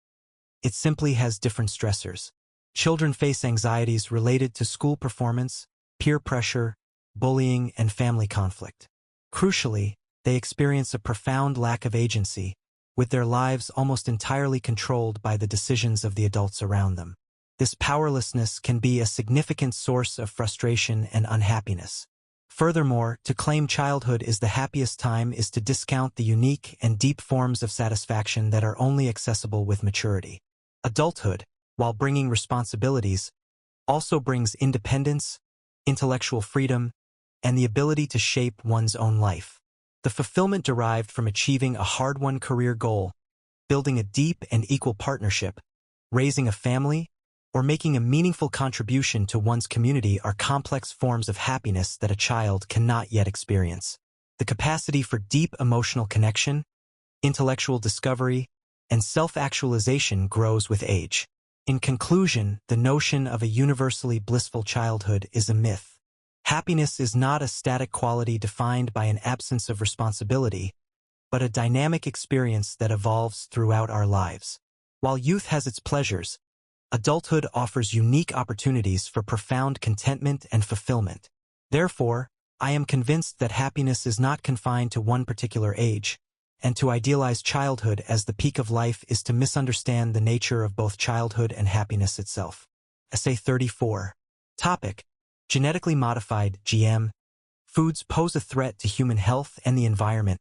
It simply has different stressors. Children face anxieties related to school performance, peer pressure, bullying, and family conflict. Crucially, they experience a profound lack of agency, with their lives almost entirely controlled by the decisions of the adults around them. This powerlessness can be a significant source of frustration and unhappiness. Furthermore, to claim childhood is the happiest time is to discount the unique and deep forms of satisfaction that are only accessible with maturity. Adulthood, while bringing responsibilities, also brings independence, intellectual freedom, and the ability to shape one's own life. The fulfillment derived from achieving a hard-won career goal, building a deep and equal partnership, raising a family, or making a meaningful contribution to one's community are complex forms of happiness that a child cannot yet experience. The capacity for deep emotional connection, intellectual discovery, and self-actualization grows with age. In conclusion, the notion of a universally blissful childhood is a myth. Happiness is not a static quality defined by an absence of responsibility, but a dynamic experience that evolves throughout our lives. While youth has its pleasures, adulthood offers unique opportunities for profound contentment and fulfillment. Therefore, I am convinced that happiness is not confined to one particular age, and to idealize childhood as the peak of life is to misunderstand the nature of both childhood and happiness itself. Essay 34. Topic: Genetically modified (GM) foods pose a threat to human health and the environment,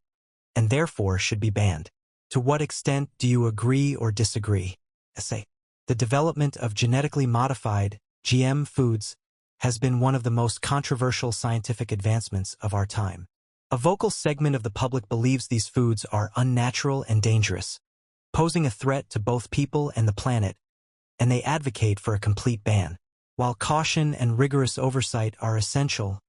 and therefore should be banned. To what extent do you agree or disagree? Essay. The development of genetically modified (GM) foods has been one of the most controversial scientific advancements of our time. A vocal segment of the public believes these foods are unnatural and dangerous, posing a threat to both people and the planet, and they advocate for a complete ban. While caution and rigorous oversight are essential,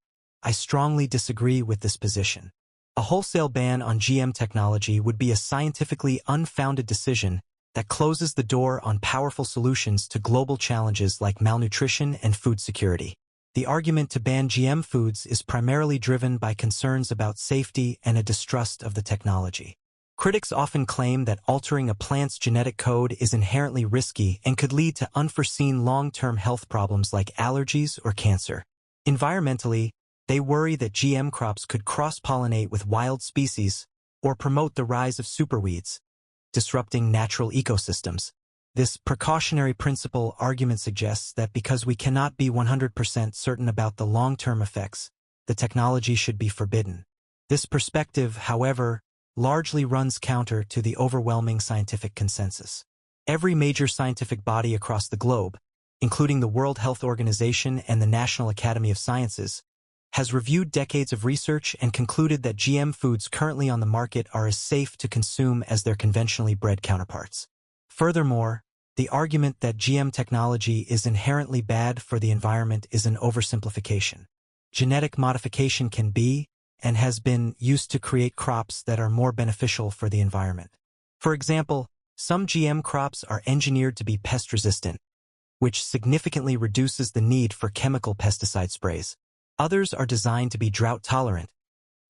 I strongly disagree with this position. A wholesale ban on GM technology would be a scientifically unfounded decision that closes the door on powerful solutions to global challenges like malnutrition and food security. The argument to ban GM foods is primarily driven by concerns about safety and a distrust of the technology. Critics often claim that altering a plant's genetic code is inherently risky and could lead to unforeseen long-term health problems like allergies or cancer. Environmentally, they worry that GM crops could cross-pollinate with wild species or promote the rise of superweeds, disrupting natural ecosystems. This precautionary principle argument suggests that because we cannot be 100% certain about the long-term effects, the technology should be forbidden. This perspective, however, largely runs counter to the overwhelming scientific consensus. Every major scientific body across the globe, including the World Health Organization and the National Academy of Sciences, has reviewed decades of research and concluded that GM foods currently on the market are as safe to consume as their conventionally bred counterparts. Furthermore, the argument that GM technology is inherently bad for the environment is an oversimplification. Genetic modification can be, and has been, used to create crops that are more beneficial for the environment. For example, some GM crops are engineered to be pest-resistant, which significantly reduces the need for chemical pesticide sprays. Others are designed to be drought-tolerant,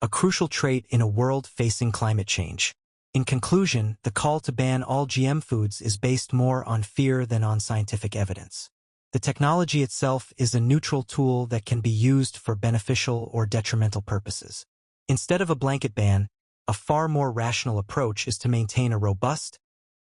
a crucial trait in a world facing climate change. In conclusion, the call to ban all GM foods is based more on fear than on scientific evidence. The technology itself is a neutral tool that can be used for beneficial or detrimental purposes. Instead of a blanket ban, a far more rational approach is to maintain a robust,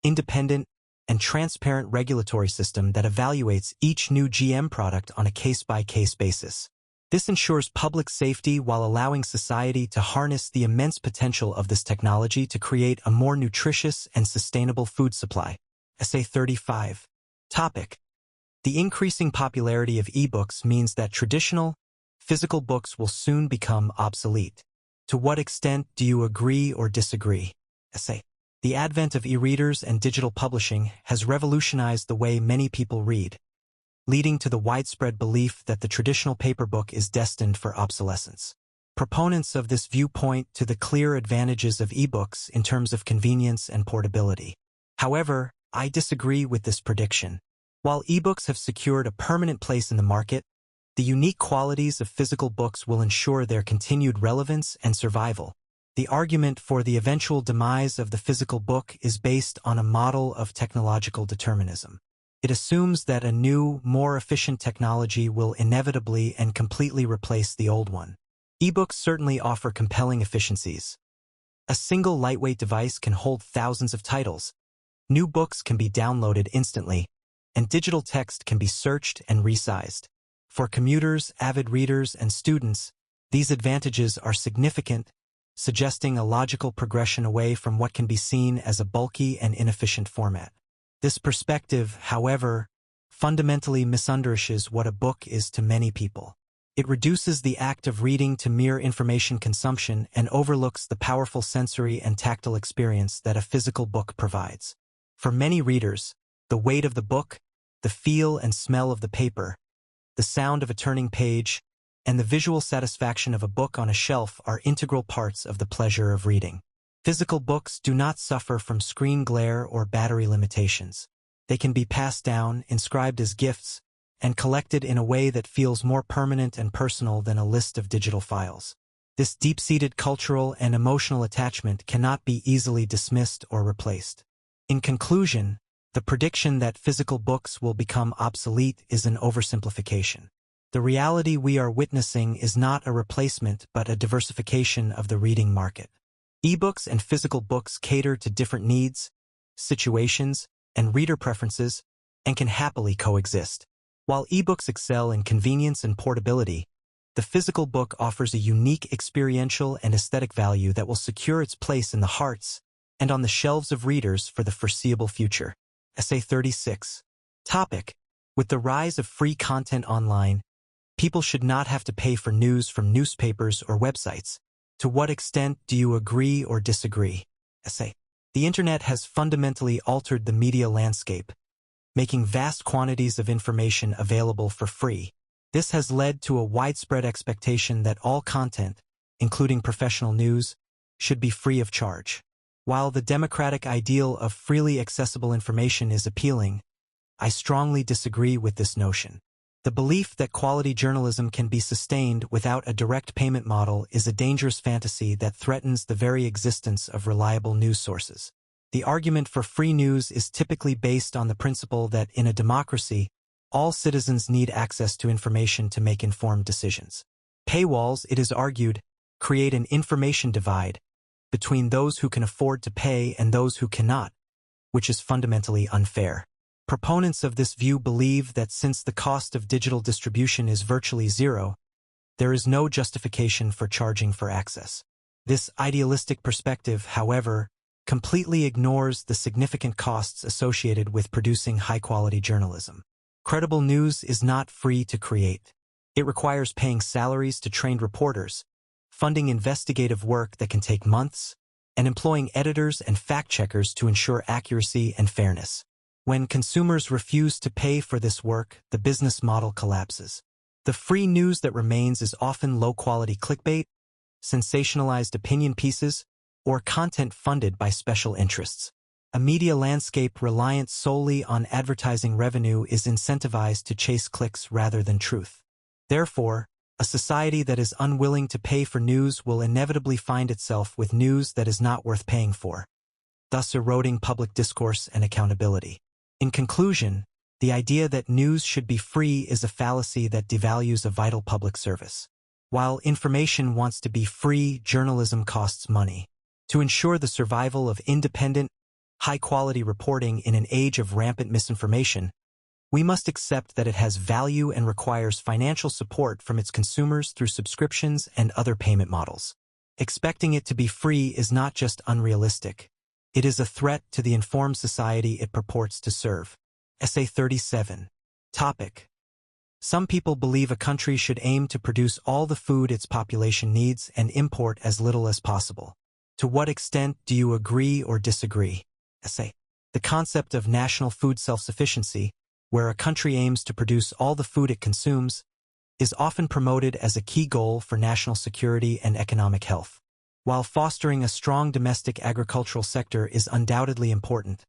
independent, and transparent regulatory system that evaluates each new GM product on a case-by-case basis. This ensures public safety while allowing society to harness the immense potential of this technology to create a more nutritious and sustainable food supply. Essay 35. Topic: The increasing popularity of ebooks means that traditional, physical books will soon become obsolete. To what extent do you agree or disagree? Essay. The advent of e-readers and digital publishing has revolutionized the way many people read, leading to the widespread belief that the traditional paper book is destined for obsolescence. Proponents of this view point to the clear advantages of ebooks in terms of convenience and portability. However, I disagree with this prediction. While ebooks have secured a permanent place in the market, the unique qualities of physical books will ensure their continued relevance and survival. The argument for the eventual demise of the physical book is based on a model of technological determinism. It assumes that a new, more efficient technology will inevitably and completely replace the old one. Ebooks certainly offer compelling efficiencies. A single lightweight device can hold thousands of titles. New books can be downloaded instantly, and digital text can be searched and resized. For commuters, avid readers, and students, these advantages are significant, suggesting a logical progression away from what can be seen as a bulky and inefficient format. This perspective, however, fundamentally misunderstands what a book is to many people. It reduces the act of reading to mere information consumption and overlooks the powerful sensory and tactile experience that a physical book provides. For many readers, the weight of the book, the feel and smell of the paper, the sound of a turning page, and the visual satisfaction of a book on a shelf are integral parts of the pleasure of reading. Physical books do not suffer from screen glare or battery limitations. They can be passed down, inscribed as gifts, and collected in a way that feels more permanent and personal than a list of digital files. This deep-seated cultural and emotional attachment cannot be easily dismissed or replaced. In conclusion, the prediction that physical books will become obsolete is an oversimplification. The reality we are witnessing is not a replacement but a diversification of the reading market. Ebooks and physical books cater to different needs, situations, and reader preferences, and can happily coexist. While ebooks excel in convenience and portability, the physical book offers a unique experiential and aesthetic value that will secure its place in the hearts and on the shelves of readers for the foreseeable future. Essay 36. Topic: With the rise of free content online, people should not have to pay for news from newspapers or websites. To what extent do you agree or disagree? Essay. The internet has fundamentally altered the media landscape, making vast quantities of information available for free. This has led to a widespread expectation that all content, including professional news, should be free of charge. While the democratic ideal of freely accessible information is appealing, I strongly disagree with this notion. The belief that quality journalism can be sustained without a direct payment model is a dangerous fantasy that threatens the very existence of reliable news sources. The argument for free news is typically based on the principle that in a democracy, all citizens need access to information to make informed decisions. Paywalls, it is argued, create an information divide between those who can afford to pay and those who cannot, which is fundamentally unfair. Proponents of this view believe that since the cost of digital distribution is virtually zero, there is no justification for charging for access. This idealistic perspective, however, completely ignores the significant costs associated with producing high-quality journalism. Credible news is not free to create. It requires paying salaries to trained reporters, funding investigative work that can take months, and employing editors and fact-checkers to ensure accuracy and fairness. When consumers refuse to pay for this work, the business model collapses. The free news that remains is often low-quality clickbait, sensationalized opinion pieces, or content funded by special interests. A media landscape reliant solely on advertising revenue is incentivized to chase clicks rather than truth. Therefore, a society that is unwilling to pay for news will inevitably find itself with news that is not worth paying for, thus eroding public discourse and accountability. In conclusion, the idea that news should be free is a fallacy that devalues a vital public service. While information wants to be free, journalism costs money. To ensure the survival of independent, high-quality reporting in an age of rampant misinformation, we must accept that it has value and requires financial support from its consumers through subscriptions and other payment models. Expecting it to be free is not just unrealistic. It is a threat to the informed society it purports to serve. Essay 37. Topic. Some people believe a country should aim to produce all the food its population needs and import as little as possible. To what extent do you agree or disagree? Essay. The concept of national food self-sufficiency, where a country aims to produce all the food it consumes, is often promoted as a key goal for national security and economic health. While fostering a strong domestic agricultural sector is undoubtedly important,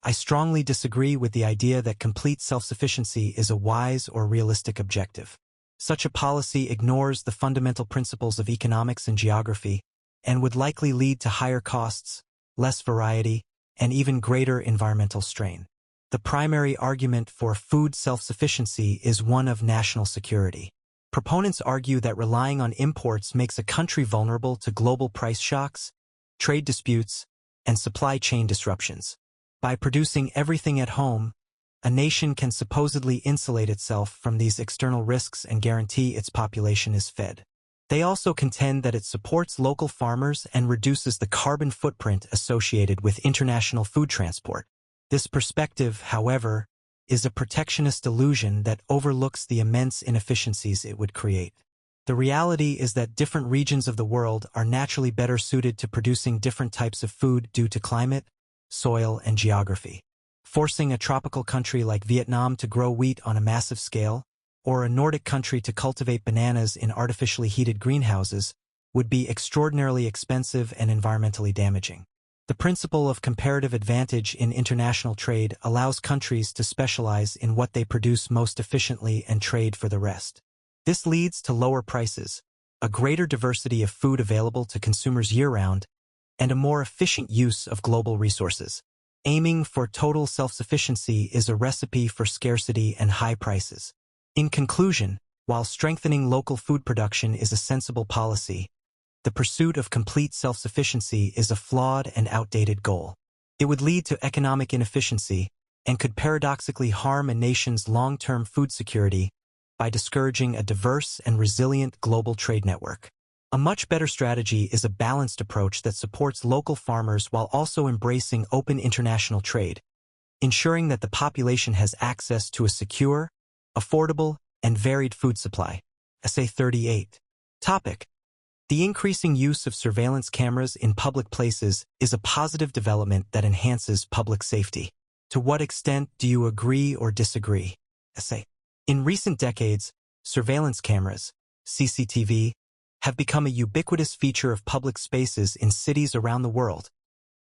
I strongly disagree with the idea that complete self-sufficiency is a wise or realistic objective. Such a policy ignores the fundamental principles of economics and geography and would likely lead to higher costs, less variety, and even greater environmental strain. The primary argument for food self-sufficiency is one of national security. Proponents argue that relying on imports makes a country vulnerable to global price shocks, trade disputes, and supply chain disruptions. By producing everything at home, a nation can supposedly insulate itself from these external risks and guarantee its population is fed. They also contend that it supports local farmers and reduces the carbon footprint associated with international food transport. This perspective, however, is a protectionist illusion that overlooks the immense inefficiencies it would create. The reality is that different regions of the world are naturally better suited to producing different types of food due to climate, soil, and geography. Forcing a tropical country like Vietnam to grow wheat on a massive scale, or a Nordic country to cultivate bananas in artificially heated greenhouses, would be extraordinarily expensive and environmentally damaging. The principle of comparative advantage in international trade allows countries to specialize in what they produce most efficiently and trade for the rest. This leads to lower prices, a greater diversity of food available to consumers year-round, and a more efficient use of global resources. Aiming for total self-sufficiency is a recipe for scarcity and high prices. In conclusion, while strengthening local food production is a sensible policy, the pursuit of complete self-sufficiency is a flawed and outdated goal. It would lead to economic inefficiency and could paradoxically harm a nation's long-term food security by discouraging a diverse and resilient global trade network. A much better strategy is a balanced approach that supports local farmers while also embracing open international trade, ensuring that the population has access to a secure, affordable, and varied food supply. Essay 38. Topic. The increasing use of surveillance cameras in public places is a positive development that enhances public safety. To what extent do you agree or disagree? Essay. In recent decades, surveillance cameras, CCTV, have become a ubiquitous feature of public spaces in cities around the world,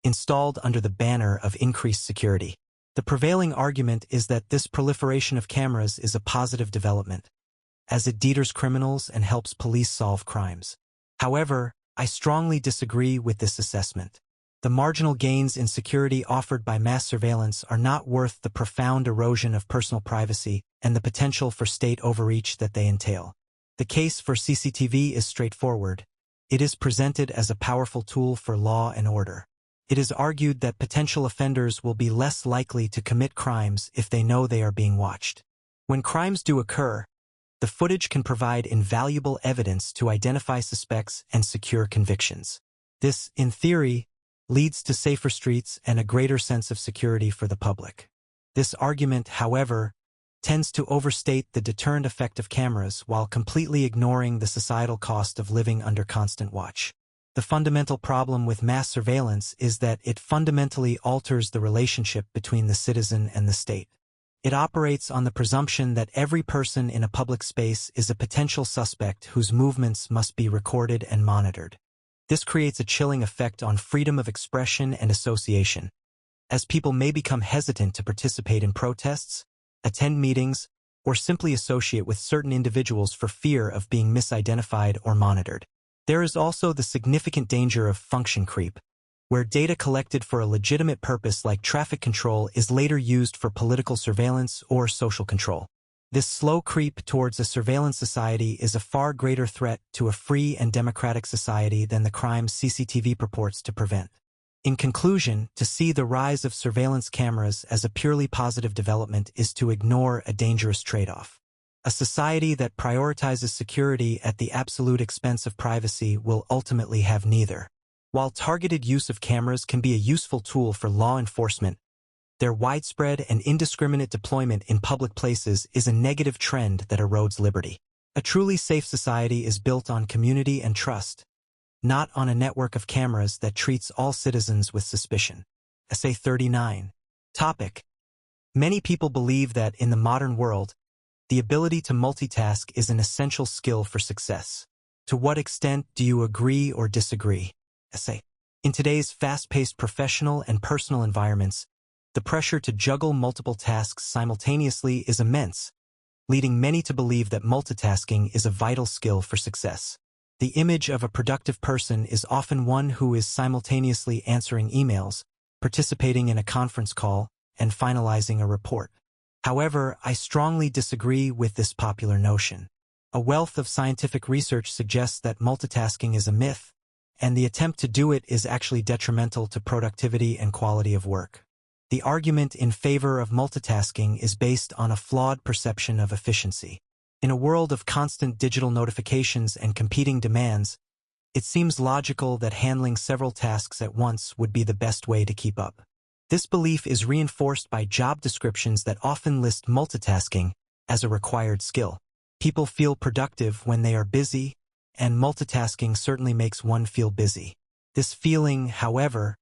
installed under the banner of increased security. The prevailing argument is that this proliferation of cameras is a positive development, as it deters criminals and helps police solve crimes. However, I strongly disagree with this assessment. The marginal gains in security offered by mass surveillance are not worth the profound erosion of personal privacy and the potential for state overreach that they entail. The case for CCTV is straightforward. It is presented as a powerful tool for law and order. It is argued that potential offenders will be less likely to commit crimes if they know they are being watched. When crimes do occur, the footage can provide invaluable evidence to identify suspects and secure convictions. This, in theory, leads to safer streets and a greater sense of security for the public. This argument, however, tends to overstate the deterrent effect of cameras while completely ignoring the societal cost of living under constant watch. The fundamental problem with mass surveillance is that it fundamentally alters the relationship between the citizen and the state. It operates on the presumption that every person in a public space is a potential suspect whose movements must be recorded and monitored. This creates a chilling effect on freedom of expression and association, as people may become hesitant to participate in protests, attend meetings, or simply associate with certain individuals for fear of being misidentified or monitored. There is also the significant danger of function creep, where data collected for a legitimate purpose like traffic control is later used for political surveillance or social control. This slow creep towards a surveillance society is a far greater threat to a free and democratic society than the crimes CCTV purports to prevent. In conclusion, to see the rise of surveillance cameras as a purely positive development is to ignore a dangerous trade-off. A society that prioritizes security at the absolute expense of privacy will ultimately have neither. While targeted use of cameras can be a useful tool for law enforcement, their widespread and indiscriminate deployment in public places is a negative trend that erodes liberty. A truly safe society is built on community and trust, not on a network of cameras that treats all citizens with suspicion. Essay 39. Topic. Many people believe that in the modern world, the ability to multitask is an essential skill for success. To what extent do you agree or disagree? Essay. In today's fast-paced professional and personal environments, the pressure to juggle multiple tasks simultaneously is immense, leading many to believe that multitasking is a vital skill for success. The image of a productive person is often one who is simultaneously answering emails, participating in a conference call, and finalizing a report. However, I strongly disagree with this popular notion. A wealth of scientific research suggests that multitasking is a myth, and the attempt to do it is actually detrimental to productivity and quality of work. The argument in favor of multitasking is based on a flawed perception of efficiency. In a world of constant digital notifications and competing demands, it seems logical that handling several tasks at once would be the best way to keep up. This belief is reinforced by job descriptions that often list multitasking as a required skill. People feel productive when they are busy, and multitasking certainly makes one feel busy. This feeling, however,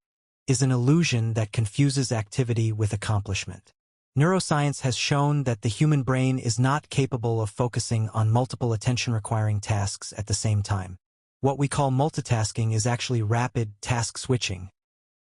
is an illusion that confuses activity with accomplishment. Neuroscience has shown that the human brain is not capable of focusing on multiple attention-requiring tasks at the same time. What we call multitasking is actually rapid task switching,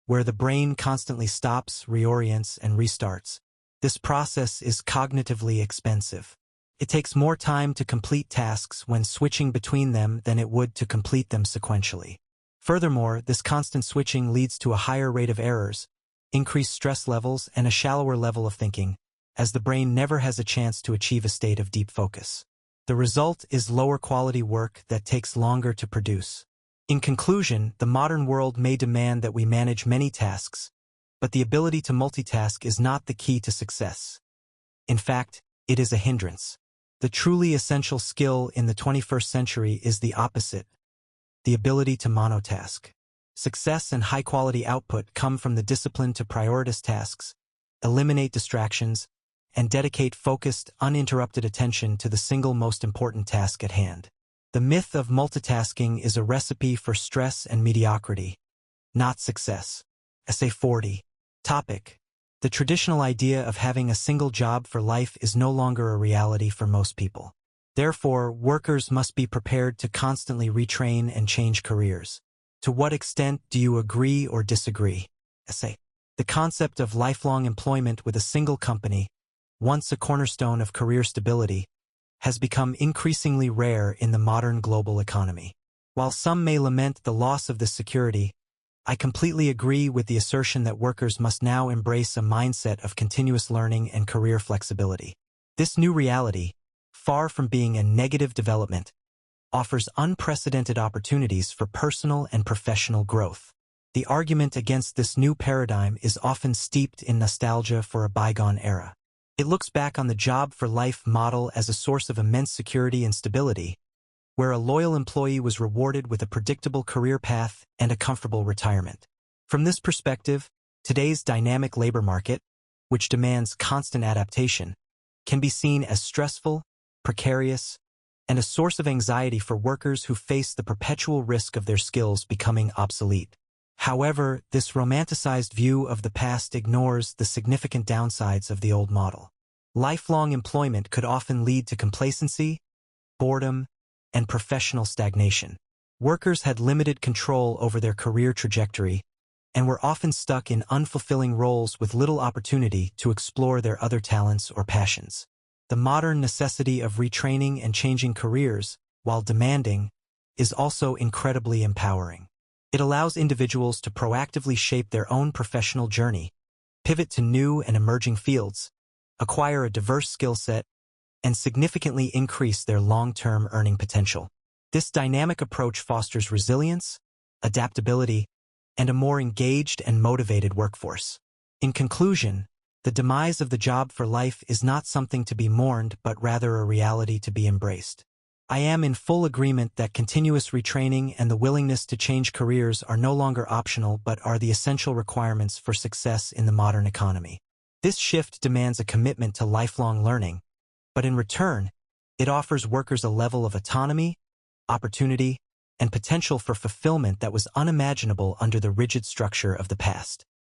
where the brain constantly stops, reorients, and restarts. This process is cognitively expensive. It takes more time to complete tasks when switching between them than it would to complete them sequentially. Furthermore, this constant switching leads to a higher rate of errors, increased stress levels, and a shallower level of thinking, as the brain never has a chance to achieve a state of deep focus. The result is lower quality work that takes longer to produce. In conclusion, the modern world may demand that we manage many tasks, but the ability to multitask is not the key to success. In fact, it is a hindrance. The truly essential skill in the 21st century is the opposite: the ability to monotask. Success and high-quality output come from the discipline to prioritize tasks, eliminate distractions, and dedicate focused, uninterrupted attention to the single most important task at hand. The myth of multitasking is a recipe for stress and mediocrity, not success. Essay 40. Topic. The traditional idea of having a single job for life is no longer a reality for most people. Therefore, workers must be prepared to constantly retrain and change careers. To what extent do you agree or disagree? Essay. The concept of lifelong employment with a single company, once a cornerstone of career stability, has become increasingly rare in the modern global economy. While some may lament the loss of this security, I completely agree with the assertion that workers must now embrace a mindset of continuous learning and career flexibility. This new reality, far from being a negative development, offers unprecedented opportunities for personal and professional growth. The argument against this new paradigm is often steeped in nostalgia for a bygone era. It looks back on the job-for-life model as a source of immense security and stability, where a loyal employee was rewarded with a predictable career path and a comfortable retirement. From this perspective, today's dynamic labor market, which demands constant adaptation, can be seen as stressful, precarious, and a source of anxiety for workers who face the perpetual risk of their skills becoming obsolete. However, this romanticized view of the past ignores the significant downsides of the old model. Lifelong employment could often lead to complacency, boredom, and professional stagnation. Workers had limited control over their career trajectory and were often stuck in unfulfilling roles with little opportunity to explore their other talents or passions. The modern necessity of retraining and changing careers, while demanding, is also incredibly empowering. It allows individuals to proactively shape their own professional journey, pivot to new and emerging fields, acquire a diverse skill set, and significantly increase their long-term earning potential. This dynamic approach fosters resilience, adaptability, and a more engaged and motivated workforce. In conclusion, the demise of the job for life is not something to be mourned, but rather a reality to be embraced. I am in full agreement that continuous retraining and the willingness to change careers are no longer optional but are the essential requirements for success in the modern economy. This shift demands a commitment to lifelong learning, but in return, it offers workers a level of autonomy, opportunity, and potential for fulfillment that was unimaginable under the rigid structure of the past.